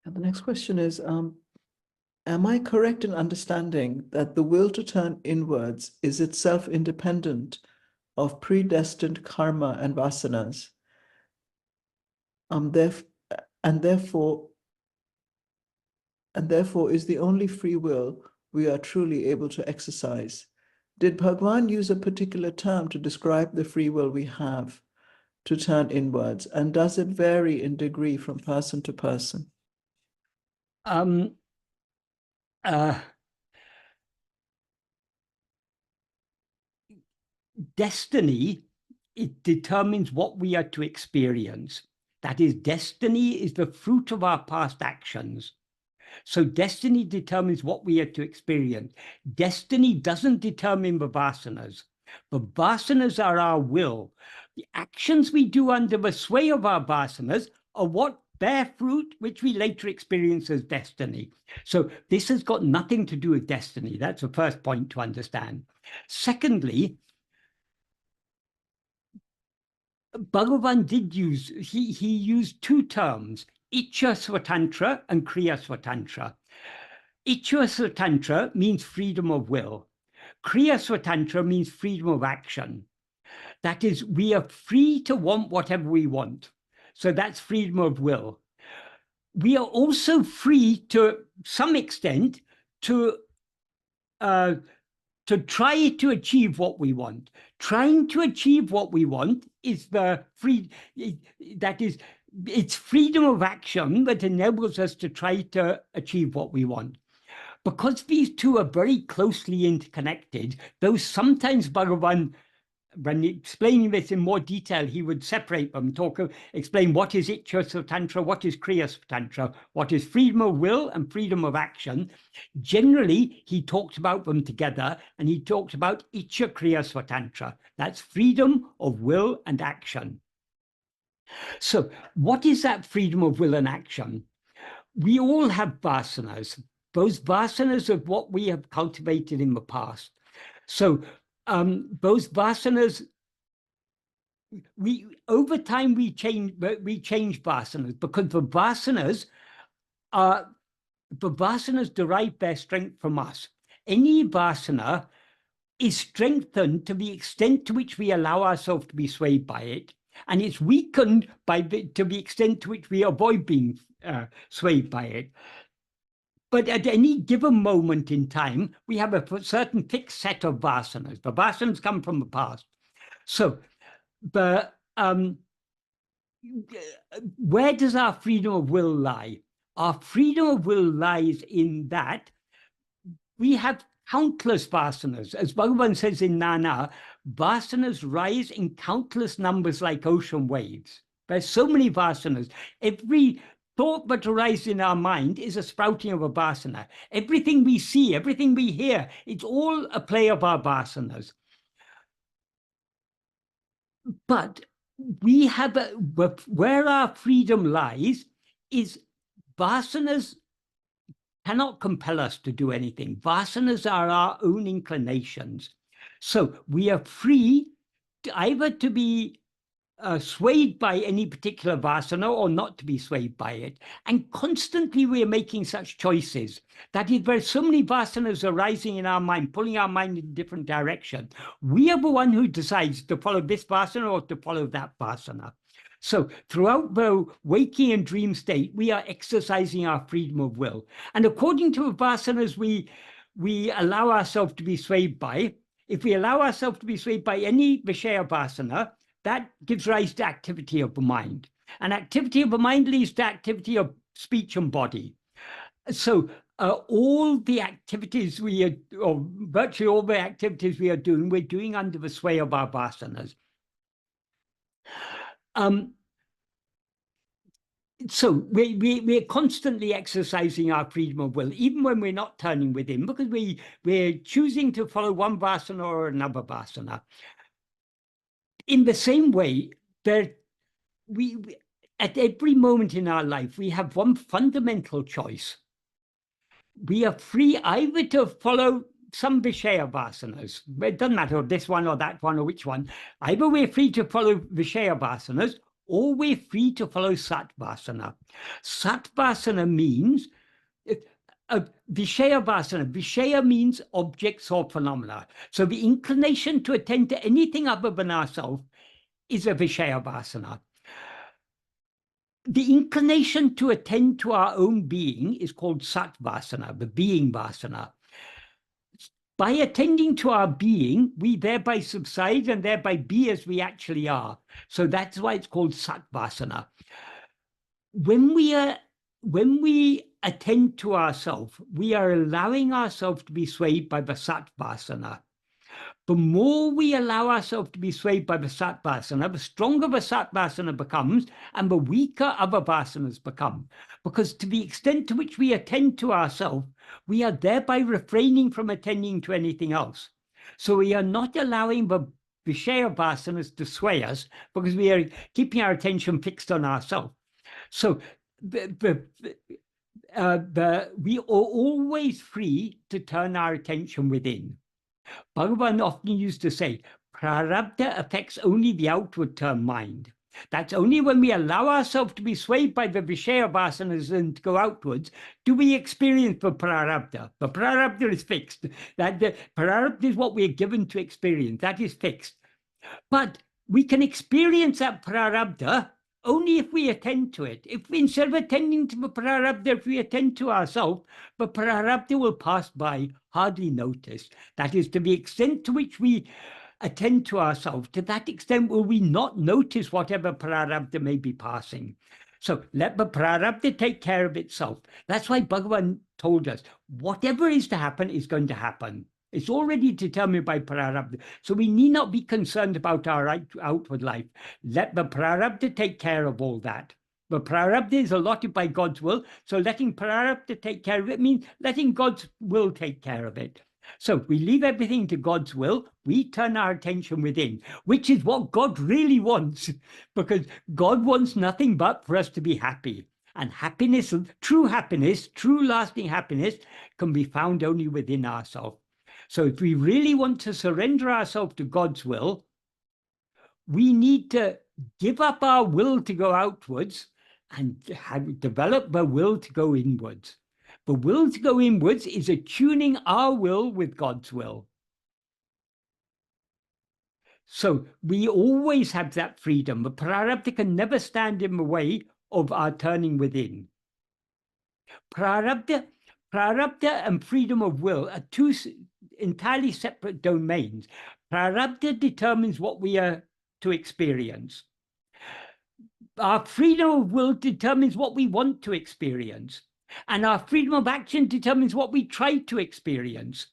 And the next question is, am I correct in understanding that the will to turn inwards is itself independent of predestined karma and vasanas? And therefore is the only free will we are truly able to exercise. Did Bhagavan use a particular term to describe the free will we have to turn inwards? And does it vary in degree from person to person? Destiny, it determines what we are to experience. That is, destiny is the fruit of our past actions. So destiny determines what we are to experience. Destiny doesn't determine the vasanas. The vasanas are our will. The actions we do under the sway of our vasanas are what bear fruit, which we later experience as destiny. So this has got nothing to do with destiny. That's the first point to understand. Secondly, Bhagavan did use, he used two terms, Ichcha Svatantra and Kriya Svatantra. Ichcha Svatantra means freedom of will. Kriya Svatantra means freedom of action. That is, we are free to want whatever we want. So that's freedom of will. We are also free to some extent to try to achieve what we want. Trying to achieve what we want is it's freedom of action that enables us to try to achieve what we want. Because these two are very closely interconnected, though sometimes Bhagavan, when explaining this in more detail, he would separate them, explain what is Ichcha Svatantra, what is Kriya Svatantra, what is freedom of will and freedom of action. Generally, he talked about them together, and he talked about Ichcha Kriya Svatantra. That's freedom of will and action. So what is that freedom of will and action? We all have vasanas. Those vasanas are what we have cultivated in the past. So those vasanas, over time we change vasanas, because the vasanas derive their strength from us. Any vasana is strengthened to the extent to which we allow ourselves to be swayed by it, and it's weakened to the extent to which we avoid being swayed by it. But at any given moment in time, we have a certain fixed set of vasanas. The vasanas come from the past. So where does our freedom of will lie? Our freedom of will lies in that we have countless vasanas. As Bhagavan says in Nana, vasanas rise in countless numbers like ocean waves. There's so many vasanas. Every thought that arises in our mind is a sprouting of a vasana. Everything we see, everything we hear, it's all a play of our vasanas. But we have where our freedom lies is vasanas cannot compel us to do anything. Vasanas are our own inclinations. So we are free either to be swayed by any particular vasana or not to be swayed by it. And constantly we are making such choices. That is, there are so many vasanas arising in our mind, pulling our mind in a different direction. We are the one who decides to follow this vasana or to follow that vasana. So throughout the waking and dream state, we are exercising our freedom of will. And according to the vasanas we allow ourselves to be swayed by, if we allow ourselves to be swayed by any Vishaya vasana, that gives rise to activity of the mind. And activity of the mind leads to activity of speech and body. So all the activities or virtually all the activities we are doing, we're doing under the sway of our vasanas. So we're constantly exercising our freedom of will, even when we're not turning within, because we're choosing to follow one vasana or another vasana. In the same way, at every moment in our life, we have one fundamental choice. We are free either to follow some Vishaya vasanas. It doesn't matter this one or that one or which one. Either we're free to follow Vishaya vasanas, or we're free to follow Sattvasana. Sattvasana means Vishaya Vasana. Vishaya means objects or phenomena. So the inclination to attend to anything other than ourselves is a Vishaya Vasana. The inclination to attend to our own being is called Sattvasana, the being Vasana. By attending to our being, we thereby subside and thereby be as we actually are. So that's why it's called Sattvasana. When we attend to ourselves, we are allowing ourselves to be swayed by the Sattvasana. The more we allow ourselves to be swayed by the Sattvasana, the stronger the Sattvasana becomes and the weaker other vasanas become. Because to the extent to which we attend to ourselves, we are thereby refraining from attending to anything else. So we are not allowing the Vishaya vasanas to sway us because we are keeping our attention fixed on ourselves. So we are always free to turn our attention within. Bhagavan often used to say, prarabdha affects only the outward term mind. That's only when we allow ourselves to be swayed by the Vishaya vasanas and to go outwards, do we experience the prarabdha. The prarabdha is fixed. That the prarabdha is what we are given to experience. That is fixed. But we can experience that prarabdha only if we attend to it. If we, instead of attending to the prarabdha, if we attend to ourselves, the prarabdha will pass by, hardly noticed. That is, to the extent to which we attend to ourselves, to that extent will we not notice whatever prarabdha may be passing. So let the prarabdha take care of itself. That's why Bhagavan told us, whatever is to happen is going to happen. It's already determined by prarabdha. So we need not be concerned about our outward life. Let the prarabdha take care of all that. The prarabdha is allotted by God's will. So letting prarabdha take care of it means letting God's will take care of it. So we leave everything to God's will. We turn our attention within, which is what God really wants, because God wants nothing but for us to be happy. And happiness, true lasting happiness, can be found only within ourselves. So if we really want to surrender ourselves to God's will, we need to give up our will to go outwards and develop the will to go inwards. The will to go inwards is attuning our will with God's will. So we always have that freedom. The prarabdha can never stand in the way of our turning within. Prarabdha and freedom of will are two entirely separate domains. Prarabdha determines what we are to experience. Our freedom of will determines what we want to experience. And our freedom of action determines what we try to experience.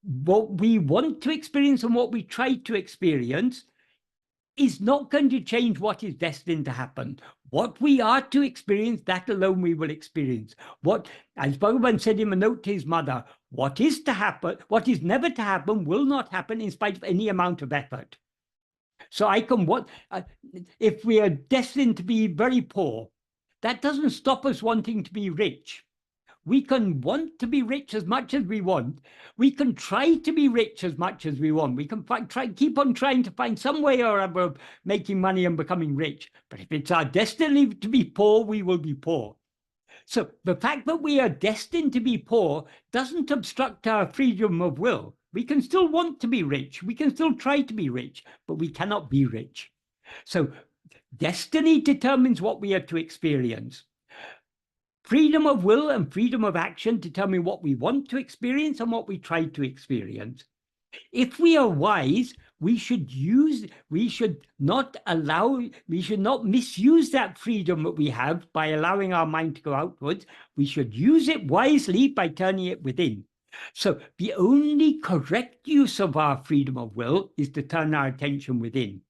What we want to experience and what we try to experience is not going to change what is destined to happen. What we are to experience, that alone we will experience. What, as Bhagavan said in a note to his mother, what is to happen, what is never to happen will not happen in spite of any amount of effort. So if we are destined to be very poor, that doesn't stop us wanting to be rich. We can want to be rich as much as we want. We can try to be rich as much as we want. We can keep on trying to find some way or other of making money and becoming rich. But if it's our destiny to be poor, we will be poor. So the fact that we are destined to be poor doesn't obstruct our freedom of will. We can still want to be rich. We can still try to be rich, but we cannot be rich. So destiny determines what we are to experience. Freedom of will and freedom of action determine what we want to experience and what we try to experience. If we are wise, we should not misuse that freedom that we have by allowing our mind to go outwards. We should use it wisely by turning it within. So the only correct use of our freedom of will is to turn our attention within.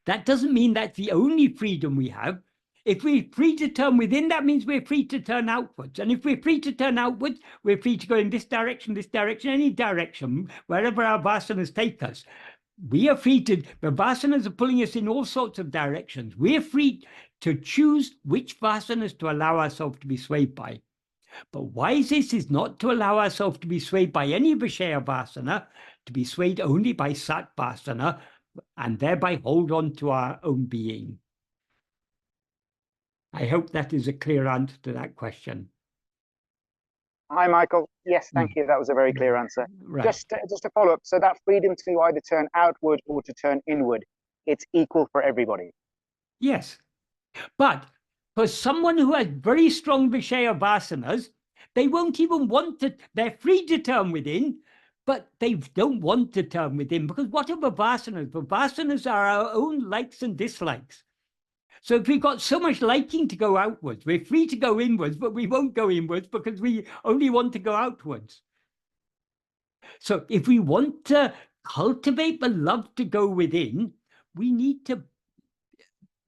That doesn't mean that's the only freedom we have. If we're free to turn within, that means we're free to turn outwards. And if we're free to turn outwards, we're free to go in this direction, any direction, wherever our vasanas take us. We are free to, the vasanas are pulling us in all sorts of directions. We're free to choose which vasanas to allow ourselves to be swayed by. But wisest is not to allow ourselves to be swayed by any Vishaya vasana, to be swayed only by Sat vasana, and thereby hold on to our own being. I hope that is a clear answer to that question. Hi, Michael. Yes, thank you. That was a very clear answer. Right. Just to follow up, so that freedom to either turn outward or to turn inward, it's equal for everybody. Yes. But for someone who has very strong Vishaya vasanas, they won't even want to, they're free to turn within, but they don't want to turn within, because what are vasanas? Vasanas are our own likes and dislikes. So if we've got so much liking to go outwards, we're free to go inwards, but we won't go inwards because we only want to go outwards. So if we want to cultivate the love to go within, we need to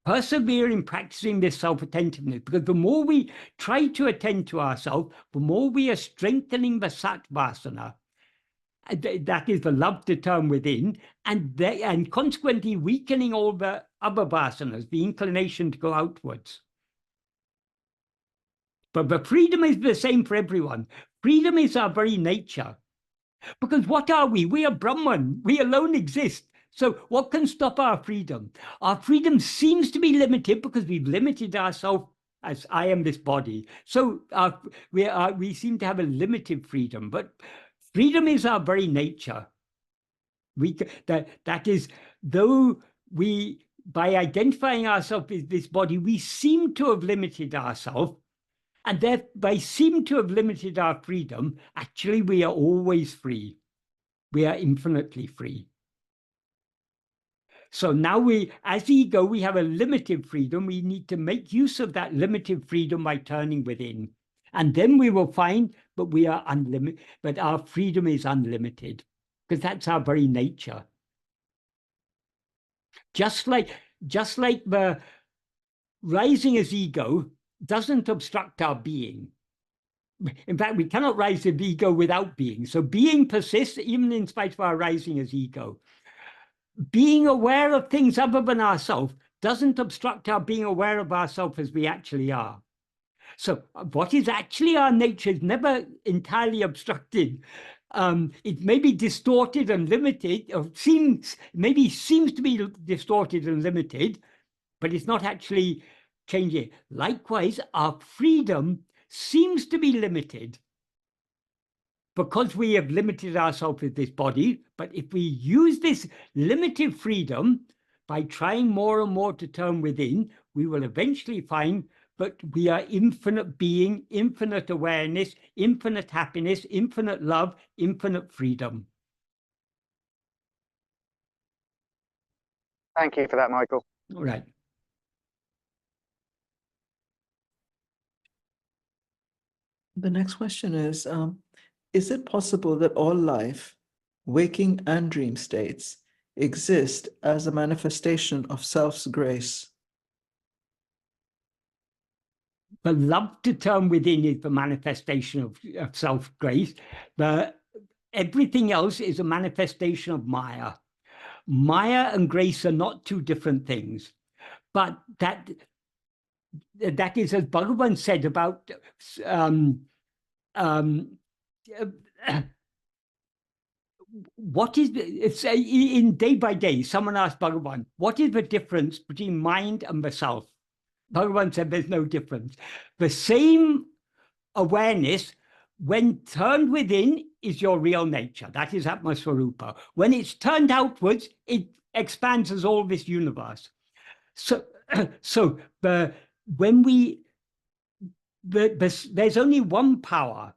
persevere in practicing this self-attentiveness, because the more we try to attend to ourselves, the more we are strengthening the sat vasana. That is the love to turn within, and consequently weakening all the other vasanas, the inclination to go outwards. But the freedom is the same for everyone. Freedom is our very nature. Because what are we? We are Brahman. We alone exist. So what can stop our freedom? Our freedom seems to be limited because we've limited ourselves as I am this body. So we seem to have a limited freedom, but freedom is our very nature. That is, though we, by identifying ourselves with this body, we seem to have limited ourselves, and thereby seem to have limited our freedom. Actually, we are always free. We are infinitely free. So now as ego, we have a limited freedom. We need to make use of that limited freedom by turning within. And then we will find that we are unlimited, but our freedom is unlimited, because that's our very nature. Just like the rising as ego doesn't obstruct our being. In fact, we cannot rise as ego without being. So being persists even in spite of our rising as ego. Being aware of things other than ourselves doesn't obstruct our being aware of ourselves as we actually are. So what is actually our nature is never entirely obstructed. It may be distorted and limited, or maybe seems to be distorted and limited, but it's not actually changing. Likewise, our freedom seems to be limited because we have limited ourselves with this body. But if we use this limited freedom by trying more and more to turn within, we will eventually find that we are infinite being, infinite awareness, infinite happiness, infinite love, infinite freedom. Thank you for that, Michael. All right. The next question is it possible that all life, waking and dream states, exist as a manifestation of self's grace? The love to turn within is the manifestation of self-grace. Everything else is a manifestation of Maya. Maya and grace are not two different things. But that is, as Bhagavan said about what is it's in day by day, someone asked Bhagavan, what is the difference between mind and the self? Bhagavan said there's no difference. The same awareness, when turned within, is your real nature. That is Atmaswarupa. When it's turned outwards, it expands as all this universe. So there's only one power.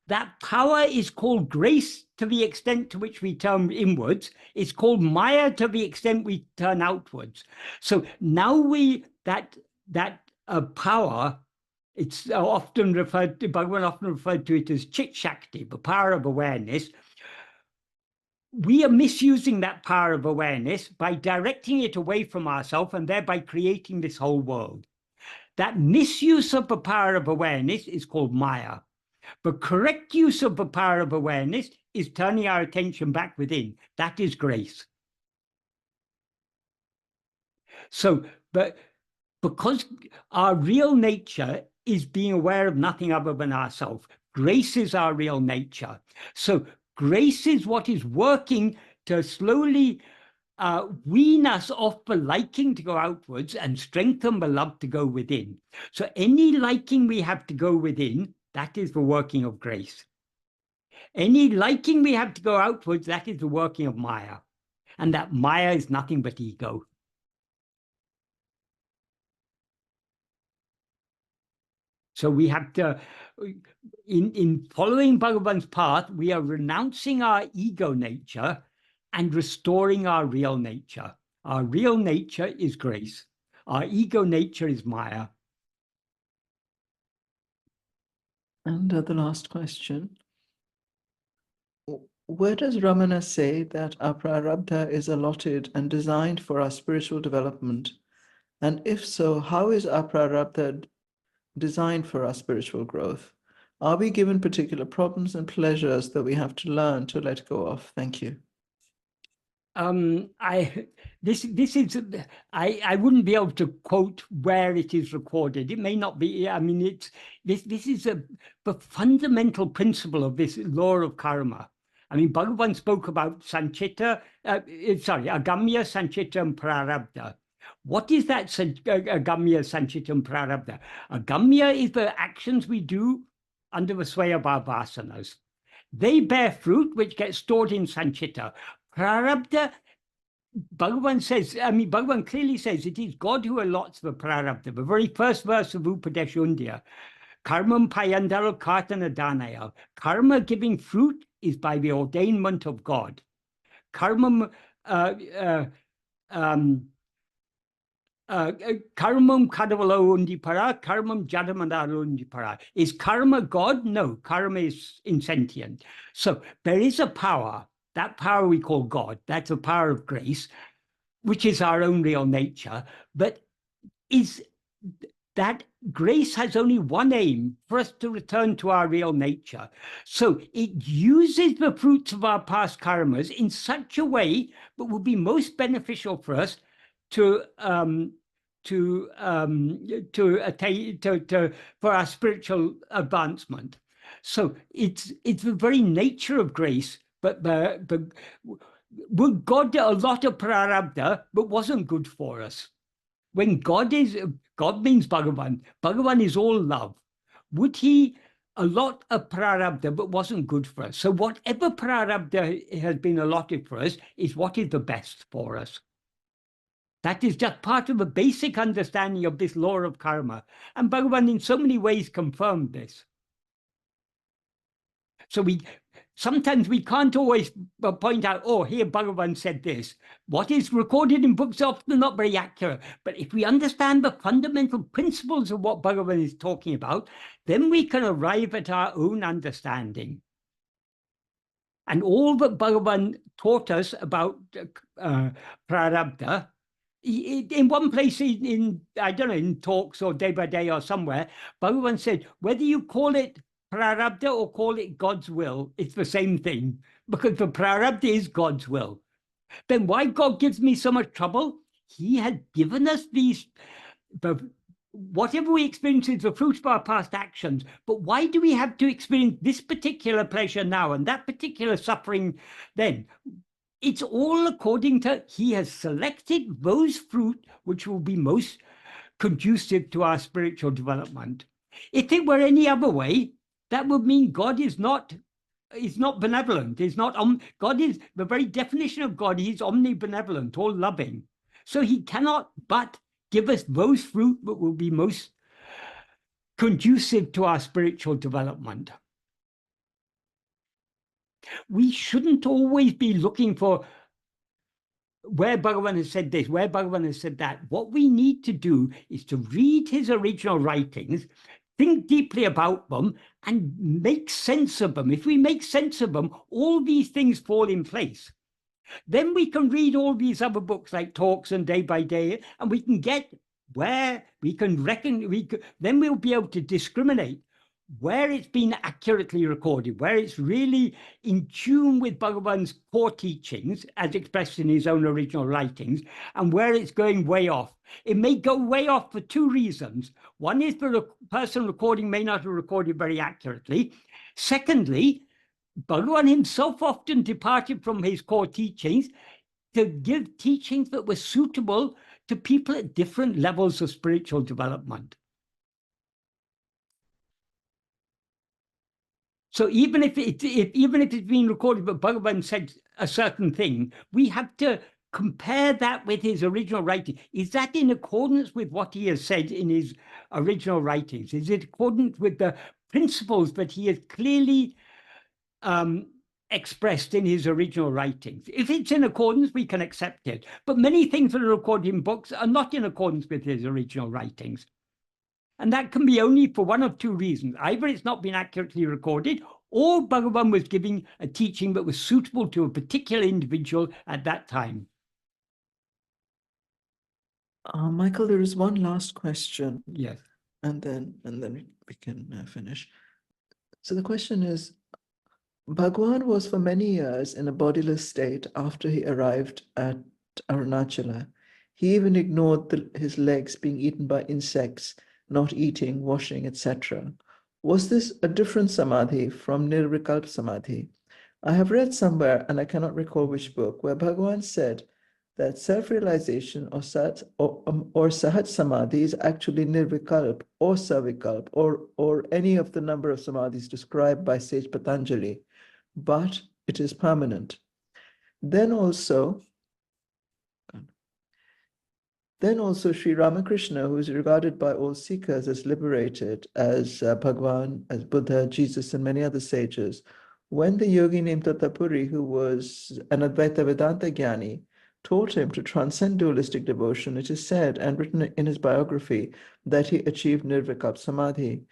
That power is called grace to the extent to which we turn inwards. It's called Maya to the extent we turn outwards. So now that power, it's often referred to, Bhagavan often referred to it as Chit Shakti, the power of awareness. We are misusing that power of awareness by directing it away from ourselves and thereby creating this whole world. That misuse of the power of awareness is called Maya. The correct use of the power of awareness is turning our attention back within. That is grace. So, but because our real nature is being aware of nothing other than ourselves, grace is our real nature. So grace is what is working to slowly wean us off the liking to go outwards and strengthen the love to go within. So any liking we have to go within, that is the working of grace. Any liking we have to go outwards, that is the working of Maya. And that Maya is nothing but ego. So we have to, in following Bhagavan's path, we are renouncing our ego nature and restoring our real nature. Our real nature is grace. Our ego nature is Maya. And the last question. Where does Ramana say that our prarabdha is allotted and designed for our spiritual development? And if so, how is our prarabdha designed for our spiritual growth? Are we given particular problems and pleasures that we have to learn to let go of? Thank you. I wouldn't be able to quote where it is recorded. It may not be. I mean, this is the fundamental principle of this law of karma. I mean, Bhagavan spoke about agamya, sanchita, and prarabdha. What is that agamya, sanchita, and prarabdha? Agamya is the actions we do under the sway of our vasanas. They bear fruit which gets stored in sanchita. Prarabdha, Bhagavan says, I mean, Bhagavan clearly says it is God who allots the prarabdha. The very first verse of Upadeshundya, karmam payandaro kartana danaya. Karma giving fruit is by the ordainment of God. Karmam karmam kadavalo undipara, karmam jadamadaro undipara. Is karma God? No, karma is insentient. So there is a power. That power we call God, that's a power of grace, which is our own real nature. But is that grace has only one aim, for us to return to our real nature. So it uses the fruits of our past karmas in such a way that will be most beneficial for us for our spiritual advancement. So it's the very nature of grace. But God did a lot of prarabdha, but wasn't good for us. When God means Bhagavan. Bhagavan is all love. Would he allot a prarabdha, but wasn't good for us? So whatever prarabdha has been allotted for us is what is the best for us. That is just part of the basic understanding of this law of karma. And Bhagavan in so many ways confirmed this. So sometimes we can't always point out, oh, here Bhagavan said this. What is recorded in books is often not very accurate. But if we understand the fundamental principles of what Bhagavan is talking about, then we can arrive at our own understanding. And all that Bhagavan taught us about prarabdha, in one place I don't know, in talks or day by day or somewhere, Bhagavan said, whether you call it prarabdha or call it God's will, it's the same thing, because the prarabdha is God's will. Then why God gives me so much trouble? He had given us whatever we experience is the fruit of our past actions. But why do we have to experience this particular pleasure now and that particular suffering then? It's all according to, he has selected those fruit which will be most conducive to our spiritual development. If it were any other way, that would mean God is not benevolent. God is the very definition of God. He's omnibenevolent, all loving. So he cannot but give us those fruit that will be most conducive to our spiritual development. We shouldn't always be looking for where Bhagavan has said this, where Bhagavan has said that. What we need to do is to read his original writings, think deeply about them, and make sense of them. If we make sense of them, all these things fall in place. Then we can read all these other books like Talks and Day by Day, and we can get where we can reckon, then we'll be able to discriminate where it's been accurately recorded, where it's really in tune with Bhagavan's core teachings, as expressed in his own original writings, and where it's going way off. It may go way off for two reasons. One is the person recording may not have recorded very accurately. Secondly, Bhagavan himself often departed from his core teachings. to give teachings that were suitable to people at different levels of spiritual development. So even if it's been recorded that Bhagavan said a certain thing, we have to compare that with his original writing. Is that in accordance with what he has said in his original writings? Is it accordant with the principles that he has clearly expressed in his original writings? If it's in accordance, we can accept it. But many things that are recorded in books are not in accordance with his original writings. And that can be only for one of two reasons. Either it's not been accurately recorded, or Bhagavan was giving a teaching that was suitable to a particular individual at that time. Michael, there is one last question. Yes. And then we can finish. So the question is, Bhagavan was for many years in a bodiless state after he arrived at Arunachala. He even ignored his legs being eaten by insects, not eating, washing, etc. Was this a different samadhi from Nirvikalpa Samadhi? I have read somewhere, and I cannot recall which book, where Bhagavan said that self-realization or Sahaj Samadhi is actually Nirvikalp or Savikalp or any of the number of samadhis described by sage Patanjali, but it is permanent. Then also Sri Ramakrishna, who is regarded by all seekers as liberated, as Bhagavan, as Buddha, Jesus, and many other sages, when the yogi named Tatapuri, who was an Advaita Vedanta Jnani, taught him to transcend dualistic devotion, it is said and written in his biography that he achieved Nirvikalpa Samadhi.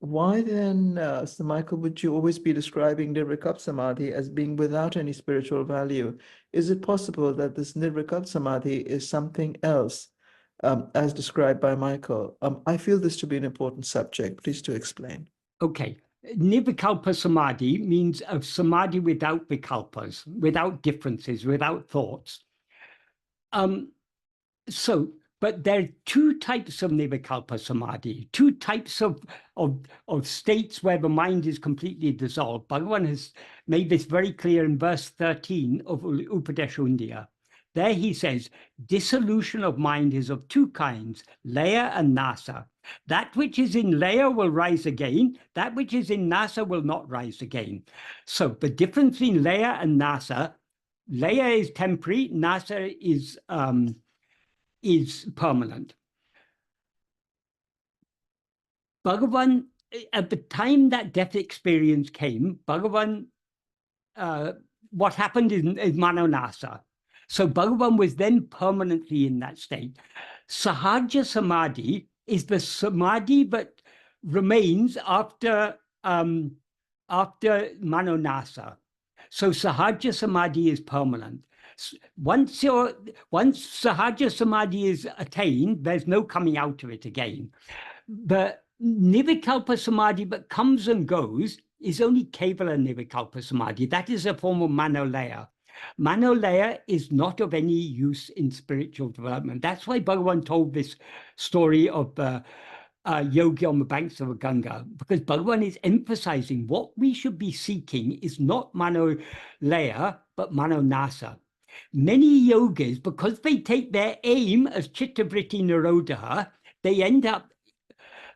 Why then, Sir Michael, would you always be describing Nirvikalpa Samadhi as being without any spiritual value? Is it possible that this Nirvikalpa Samadhi is something else, as described by Michael? I feel this to be an important subject. Please do explain. Okay. Nirvikalpa Samadhi means a samadhi without vikalpas, without differences, without thoughts. But there are two types of Nirvikalpa Samadhi, two types of states where the mind is completely dissolved. Bhagavan has made this very clear in verse 13 of Upadesha. There he says, dissolution of mind is of two kinds, laya and nasa. That which is in laya will rise again, that which is in nasa will not rise again. So the difference between laya and nasa, laya is temporary, nasa is permanent. Bhagavan, at the time that death experience came, Bhagavan, what happened is Manonasa. So Bhagavan was then permanently in that state. Sahaja Samadhi is the samadhi that remains after Manonasa. So Sahaja Samadhi is permanent. Once Sahaja Samadhi is attained, there's no coming out of it again. The Nirvikalpa Samadhi that comes and goes is only Kevala Nirvikalpa Samadhi. That is a form of Manolaya. Manolaya is not of any use in spiritual development. That's why Bhagavan told this story of yogi on the banks of a Ganga, because Bhagavan is emphasizing what we should be seeking is not Manolaya, but Manonasa. Many yogis, because they take their aim as Chittavriti Nirodha, they end up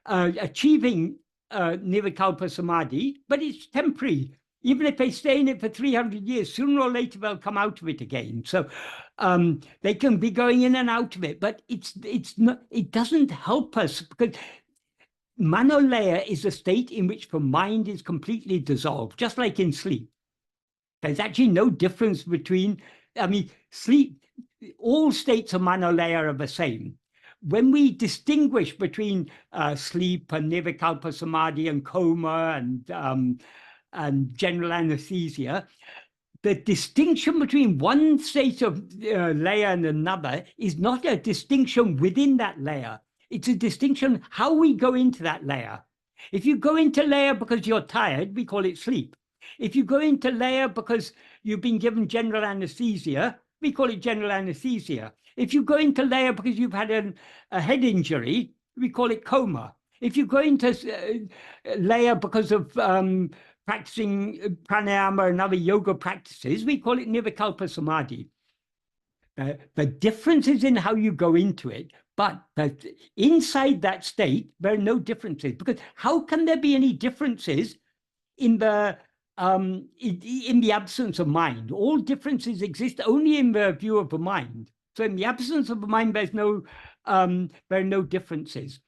achieving Nirvikalpa Samadhi, but it's temporary. Even if they stay in it for 300 years, sooner or later they'll come out of it again. So they can be going in and out of it, but it doesn't help us, because Manolaya is a state in which the mind is completely dissolved, just like in sleep. There's actually no difference between, sleep, all states of Manolaya are the same. When we distinguish between sleep and Nirvikalpa Samadhi and coma and general anesthesia, the distinction between one state of layer and another is not a distinction within that layer. It's a distinction how we go into that layer. If you go into layer because you're tired, we call it sleep. If you go into layer because you've been given general anesthesia, we call it general anesthesia. If you go into layer because you've had a head injury, we call it coma. If you go into layer because of practicing pranayama and other yoga practices, we call it Nirvikalpa Samadhi. The difference is in how you go into it, but inside that state, there are no differences. Because how can there be any differences in the absence of mind? All differences exist only in the view of the mind. So in the absence of the mind, there are no differences.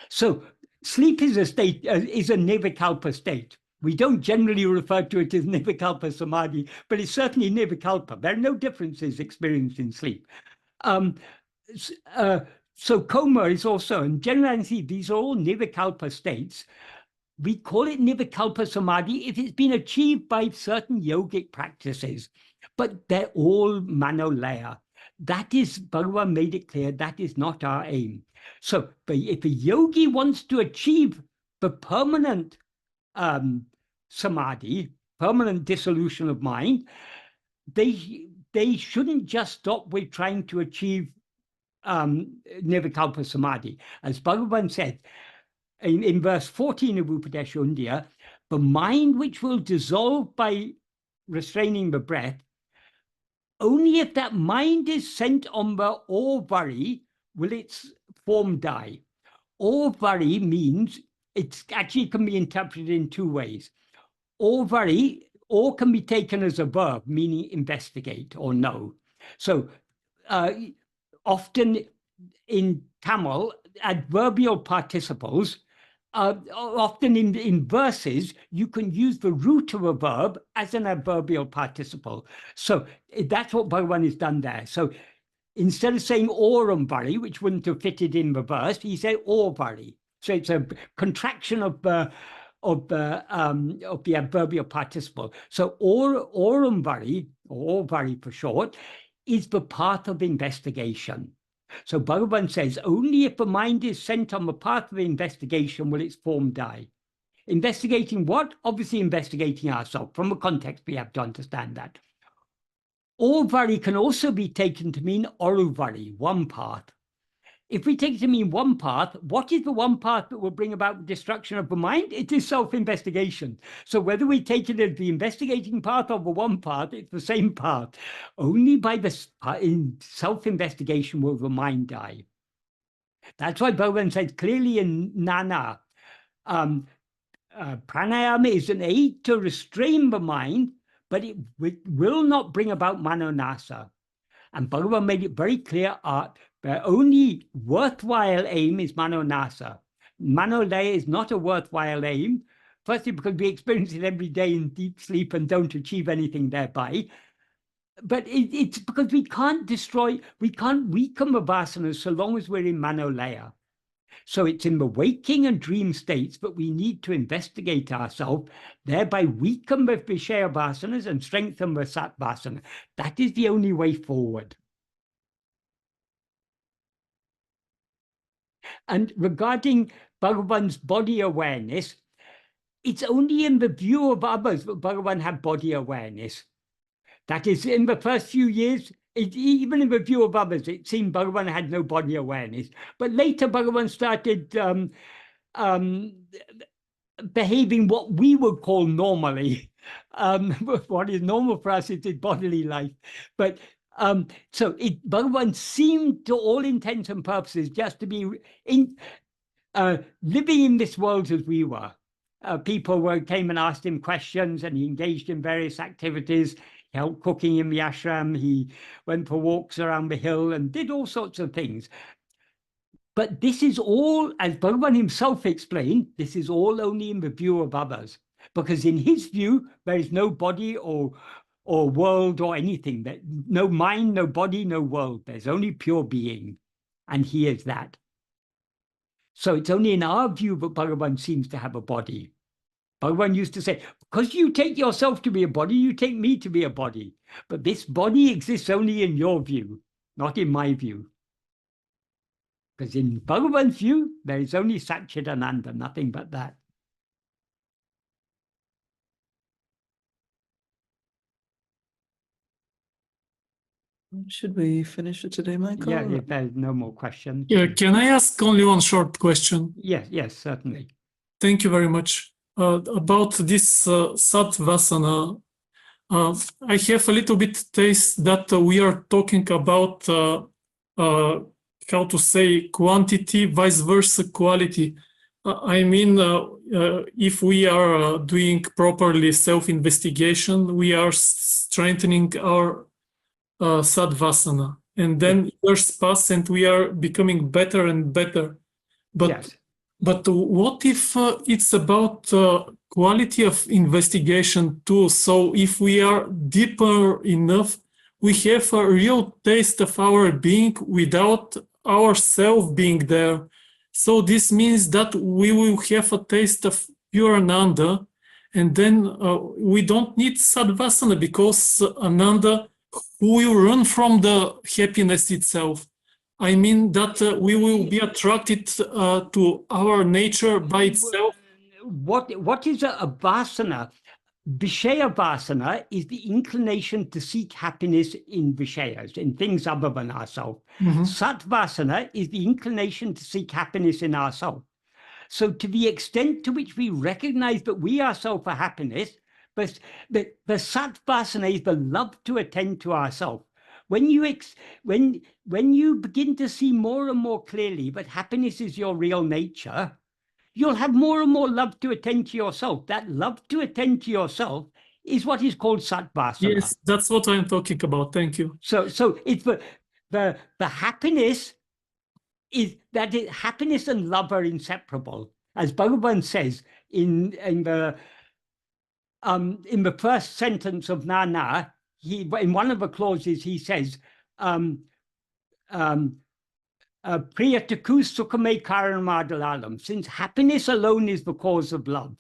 So sleep is a state, is a nirvikalpa state. We don't generally refer to it as nirvikalpa samadhi, but it's certainly nirvikalpa. There are no differences experienced in sleep. So coma is also, and generally these are all nirvikalpa states. We call it nirvikalpa samadhi if it's been achieved by certain yogic practices, but they're all manolaya. That is, Bhagavan made it clear, that is not our aim. So if a yogi wants to achieve the permanent samadhi, permanent dissolution of mind, they shouldn't just stop with trying to achieve nirvikalpa samadhi. As Bhagavan said in verse 14 of Upadesha Undiyar, the mind which will dissolve by restraining the breath, only if that mind is sent on the orvari will its form die. Orvari means, it actually can be interpreted in two ways. Orvari, or can be taken as a verb, meaning investigate or know. So often in Tamil, adverbial participles, often in verses, you can use the root of a verb as an adverbial participle. So that's what Bhagavan has done there. So instead of saying orumvari, which wouldn't have fitted in the verse, he said orvari. So it's a contraction of the adverbial participle. So orumvari, or orvari for short, is the path of investigation. So Bhagavan says, only if the mind is sent on the path of investigation will its form die. Investigating what? Obviously investigating ourselves. From the context, we have to understand that. Orvari can also be taken to mean oruvari, one path. If we take it to mean one path, what is the one path that will bring about the destruction of the mind? It is self-investigation. So whether we take it as the investigating path or the one path, it's the same path. Only by in self-investigation will the mind die. That's why Bhagavan said clearly in Nana, pranayama is an aid to restrain the mind, but it will not bring about manonasa. And Bhagavan made it very clear, the only worthwhile aim is manonasa. Manolaya is not a worthwhile aim, firstly because we experience it every day in deep sleep and don't achieve anything thereby. But it's because we can't weaken the vasanas so long as we're in manolaya. So it's in the waking and dream states that we need to investigate ourselves, thereby weaken the Vishaya vasanas and strengthen the Sat vasana. That is the only way forward. And regarding Bhagavan's body awareness, it's only in the view of others that Bhagavan had body awareness. That is, in the first few years, even in the view of others, it seemed Bhagavan had no body awareness. But later, Bhagavan started behaving what we would call normally. What is normal for us is his bodily life. But so Bhagavan seemed, to all intents and purposes, just to be living in this world as we were. People came and asked him questions, and he engaged in various activities. He helped cooking in the ashram. He went for walks around the hill and did all sorts of things. But this is all, as Bhagavan himself explained, this is all only in the view of others. Because in his view, there is no body or world or anything. No mind, no body, no world. There's only pure being. And he is that. So it's only in our view that Bhagavan seems to have a body. Bhagavan used to say, because you take yourself to be a body, you take me to be a body. But this body exists only in your view, not in my view. Because in Bhagavan's view, there is only Satchidananda, nothing but that. Should we finish it today, Michael? Yeah, if there's no more questions. Yeah, can I ask only one short question? Yes, certainly. Thank you very much. About this Sat Vasana, I have a little bit taste that we are talking about how to say quantity, vice versa quality. I mean, if we are doing properly self-investigation, we are strengthening our sadvasana, and then years pass and we are becoming better and better. But Yes. But what if it's about quality of investigation too? So if we are deeper enough, we have a real taste of our being without ourselves being there. So this means that we will have a taste of pure Ananda, and then we don't need sadvasana because Ananda will run from the happiness itself. I mean that we will be attracted to our nature by itself. What is a vasana? Vishaya vasana is the inclination to seek happiness in Vishayas, in things other than ourselves. Sat vasana is the inclination to seek happiness in ourselves. So to the extent to which we recognize that we ourselves are happiness, but the sat vasana is the love to attend to ourselves. When you begin to see more and more clearly that happiness is your real nature, you'll have more and more love to attend to yourself. That love to attend to yourself is what is called satvasana. Yes, that's what I'm talking about. Thank you. So it's the happiness is that happiness and love are inseparable, as Bhagavan says in the first sentence of Nana. In one of the clauses he says, Priyataku Sukhame Karanamadalam, since happiness alone is the cause of love.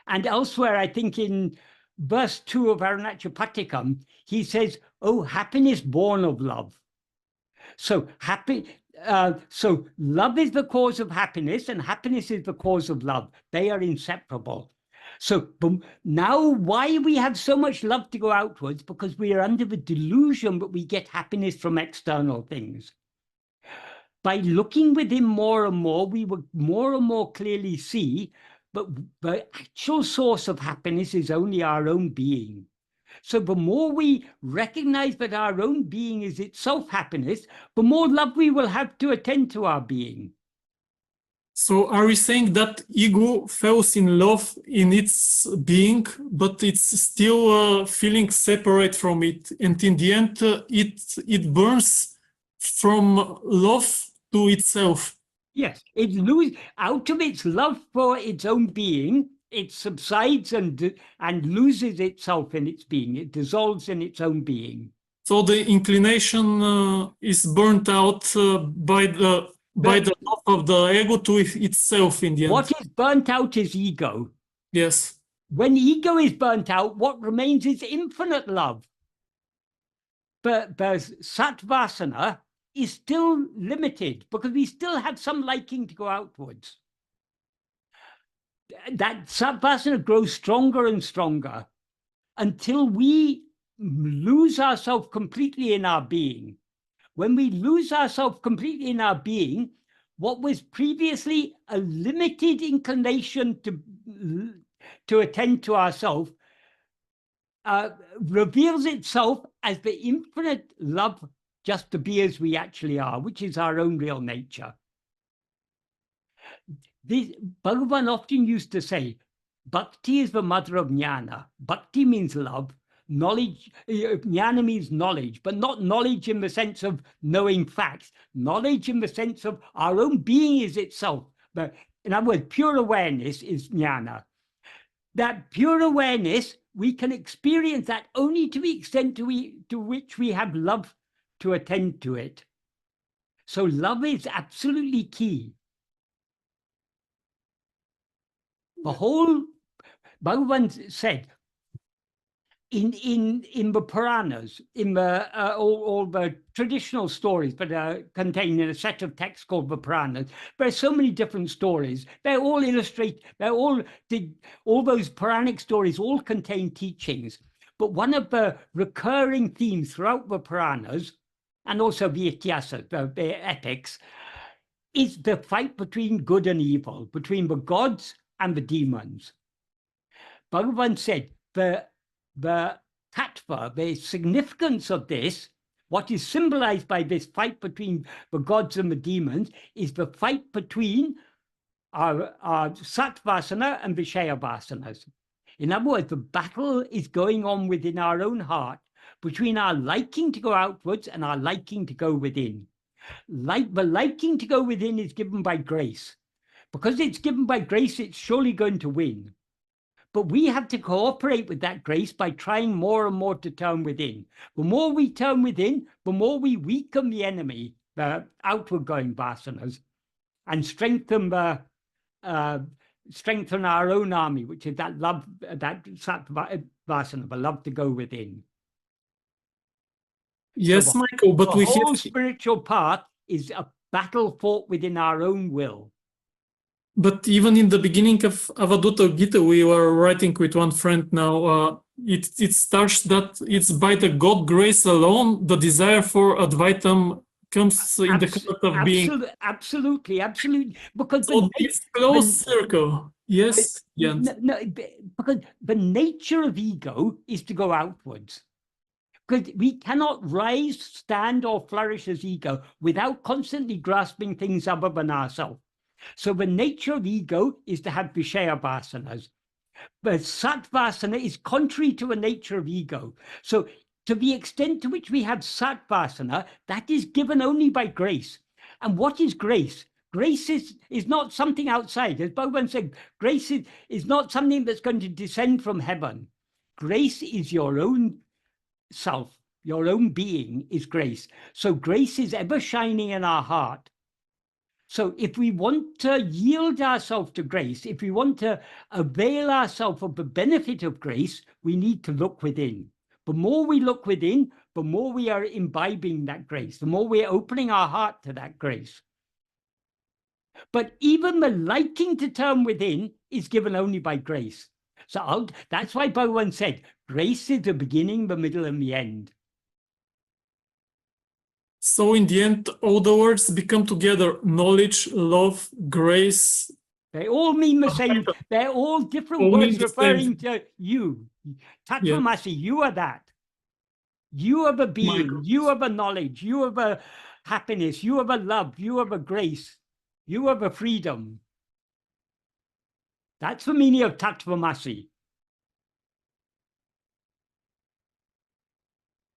And elsewhere, I think in verse 2 of Arunachapatikam, he says, oh, happiness born of love. So so love is the cause of happiness, and happiness is the cause of love. They are inseparable. So now why we have so much love to go outwards? Because we are under the delusion that we get happiness from external things. By looking within more and more, we will more and more clearly see that the actual source of happiness is only our own being. So the more we recognize that our own being is itself happiness, the more love we will have to attend to our being. So are we saying that ego falls in love in its being, but it's still feeling separate from it, and in the end it burns from love to itself? Yes, it loses out of its love for its own being. It subsides and loses itself in its being. It dissolves in its own being. So the inclination is burnt out by the love of the ego to itself in the end. What is burnt out is ego. Yes. When ego is burnt out, what remains is infinite love. But satvasana is still limited because we still have some liking to go outwards. That satvasana grows stronger and stronger until we lose ourselves completely in our being. When we lose ourselves completely in our being, what was previously a limited inclination to attend to ourselves reveals itself as the infinite love just to be as we actually are, which is our own real nature. Bhagavan often used to say, Bhakti is the mother of jnana. Bhakti means love. Knowledge, jnana means knowledge, but not knowledge in the sense of knowing facts. Knowledge in the sense of our own being is itself. But in other words, pure awareness is jnana. That pure awareness, we can experience that only to the extent to which we have love to attend to it. So love is absolutely key. The whole Bhagavan said in the Puranas, in the all the traditional stories that are contained in a set of texts called the Puranas, there are so many different stories. They're all all those Puranic stories all contain teachings. But one of the recurring themes throughout the Puranas, and also the Ityasa, the epics, is the fight between good and evil, between the gods and the demons. Bhagavan said, the the tattva, the significance of this, what is symbolized by this fight between the gods and the demons, is the fight between our sattvasana and vishaya vasanas. In other words, the battle is going on within our own heart between our liking to go outwards and our liking to go within. The liking to go within is given by grace. Because it's given by grace, it's surely going to win. But we have to cooperate with that grace by trying more and more to turn within. The more we turn within, the more we weaken the enemy, the outward going vasanas, and strengthen our own army, which is that love, that sattva vasana, the love to go within. Yes, So Michael, but the we whole have spiritual path is a battle fought within our own will. But even in the beginning of Advaita Gita, we were writing with one friend now, it starts that it's by the God grace alone, the desire for Advaitam comes in the concept of being. Absolutely. Because so it's closed circle. Yes, Jens. No, because the nature of ego is to go outwards. Because we cannot rise, stand, or flourish as ego without constantly grasping things other than ourselves. So the nature of ego is to have vishaya vasanas. But sattvasana is contrary to the nature of ego. So to the extent to which we have sattvasana, that is given only by grace. And what is grace? Grace is not something outside. As Bhagavan said, grace is not something that's going to descend from heaven. Grace is your own self, your own being is grace. So grace is ever shining in our heart. So if we want to yield ourselves to grace, if we want to avail ourselves of the benefit of grace, we need to look within. The more we look within, the more we are imbibing that grace, the more we're opening our heart to that grace. But even the liking to turn within is given only by grace. So that's why Bhagavan said, grace is the beginning, the middle, and the end. So in the end, all the words become together: knowledge, love, grace. They all mean the same. They're all different words referring to you. Tattvamasi, you are that. You are the being. You are the knowledge. You are the happiness. You are the love. You are the grace. You are the freedom. That's the meaning of Tattvamasi.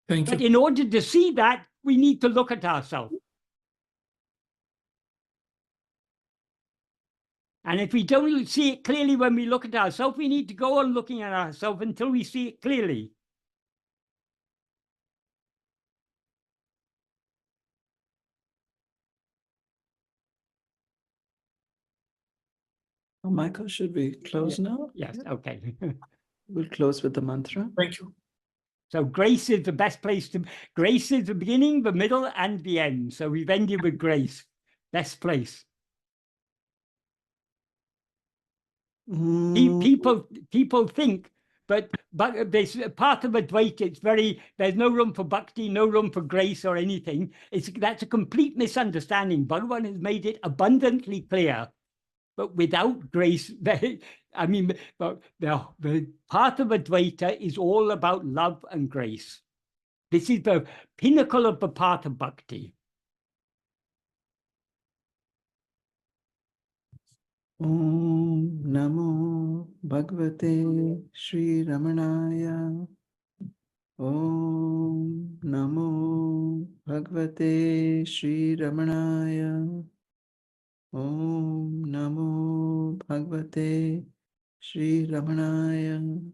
Thank you. But in order to see that, we need to look at ourselves. And if we don't see it clearly when we look at ourselves, we need to go on looking at ourselves until we see it clearly. Oh, Michael, should we close now? Yes, okay. We'll close with the mantra. Thank you. So grace is the best place to, grace is the beginning, the middle, and the end. So we've ended with grace, best place. People think, but there's a part of Advaita, it's there's no room for bhakti, no room for grace or anything. That's a complete misunderstanding. Bhagavan has made it abundantly clear. But without grace, the path of Advaita is all about love and grace. This is the pinnacle of the path of bhakti. Om Namo Bhagavate Sri Ramanaya. Om Namo Bhagavate Sri Ramanaya. Om Namo Bhagavate Sri Ramanaya.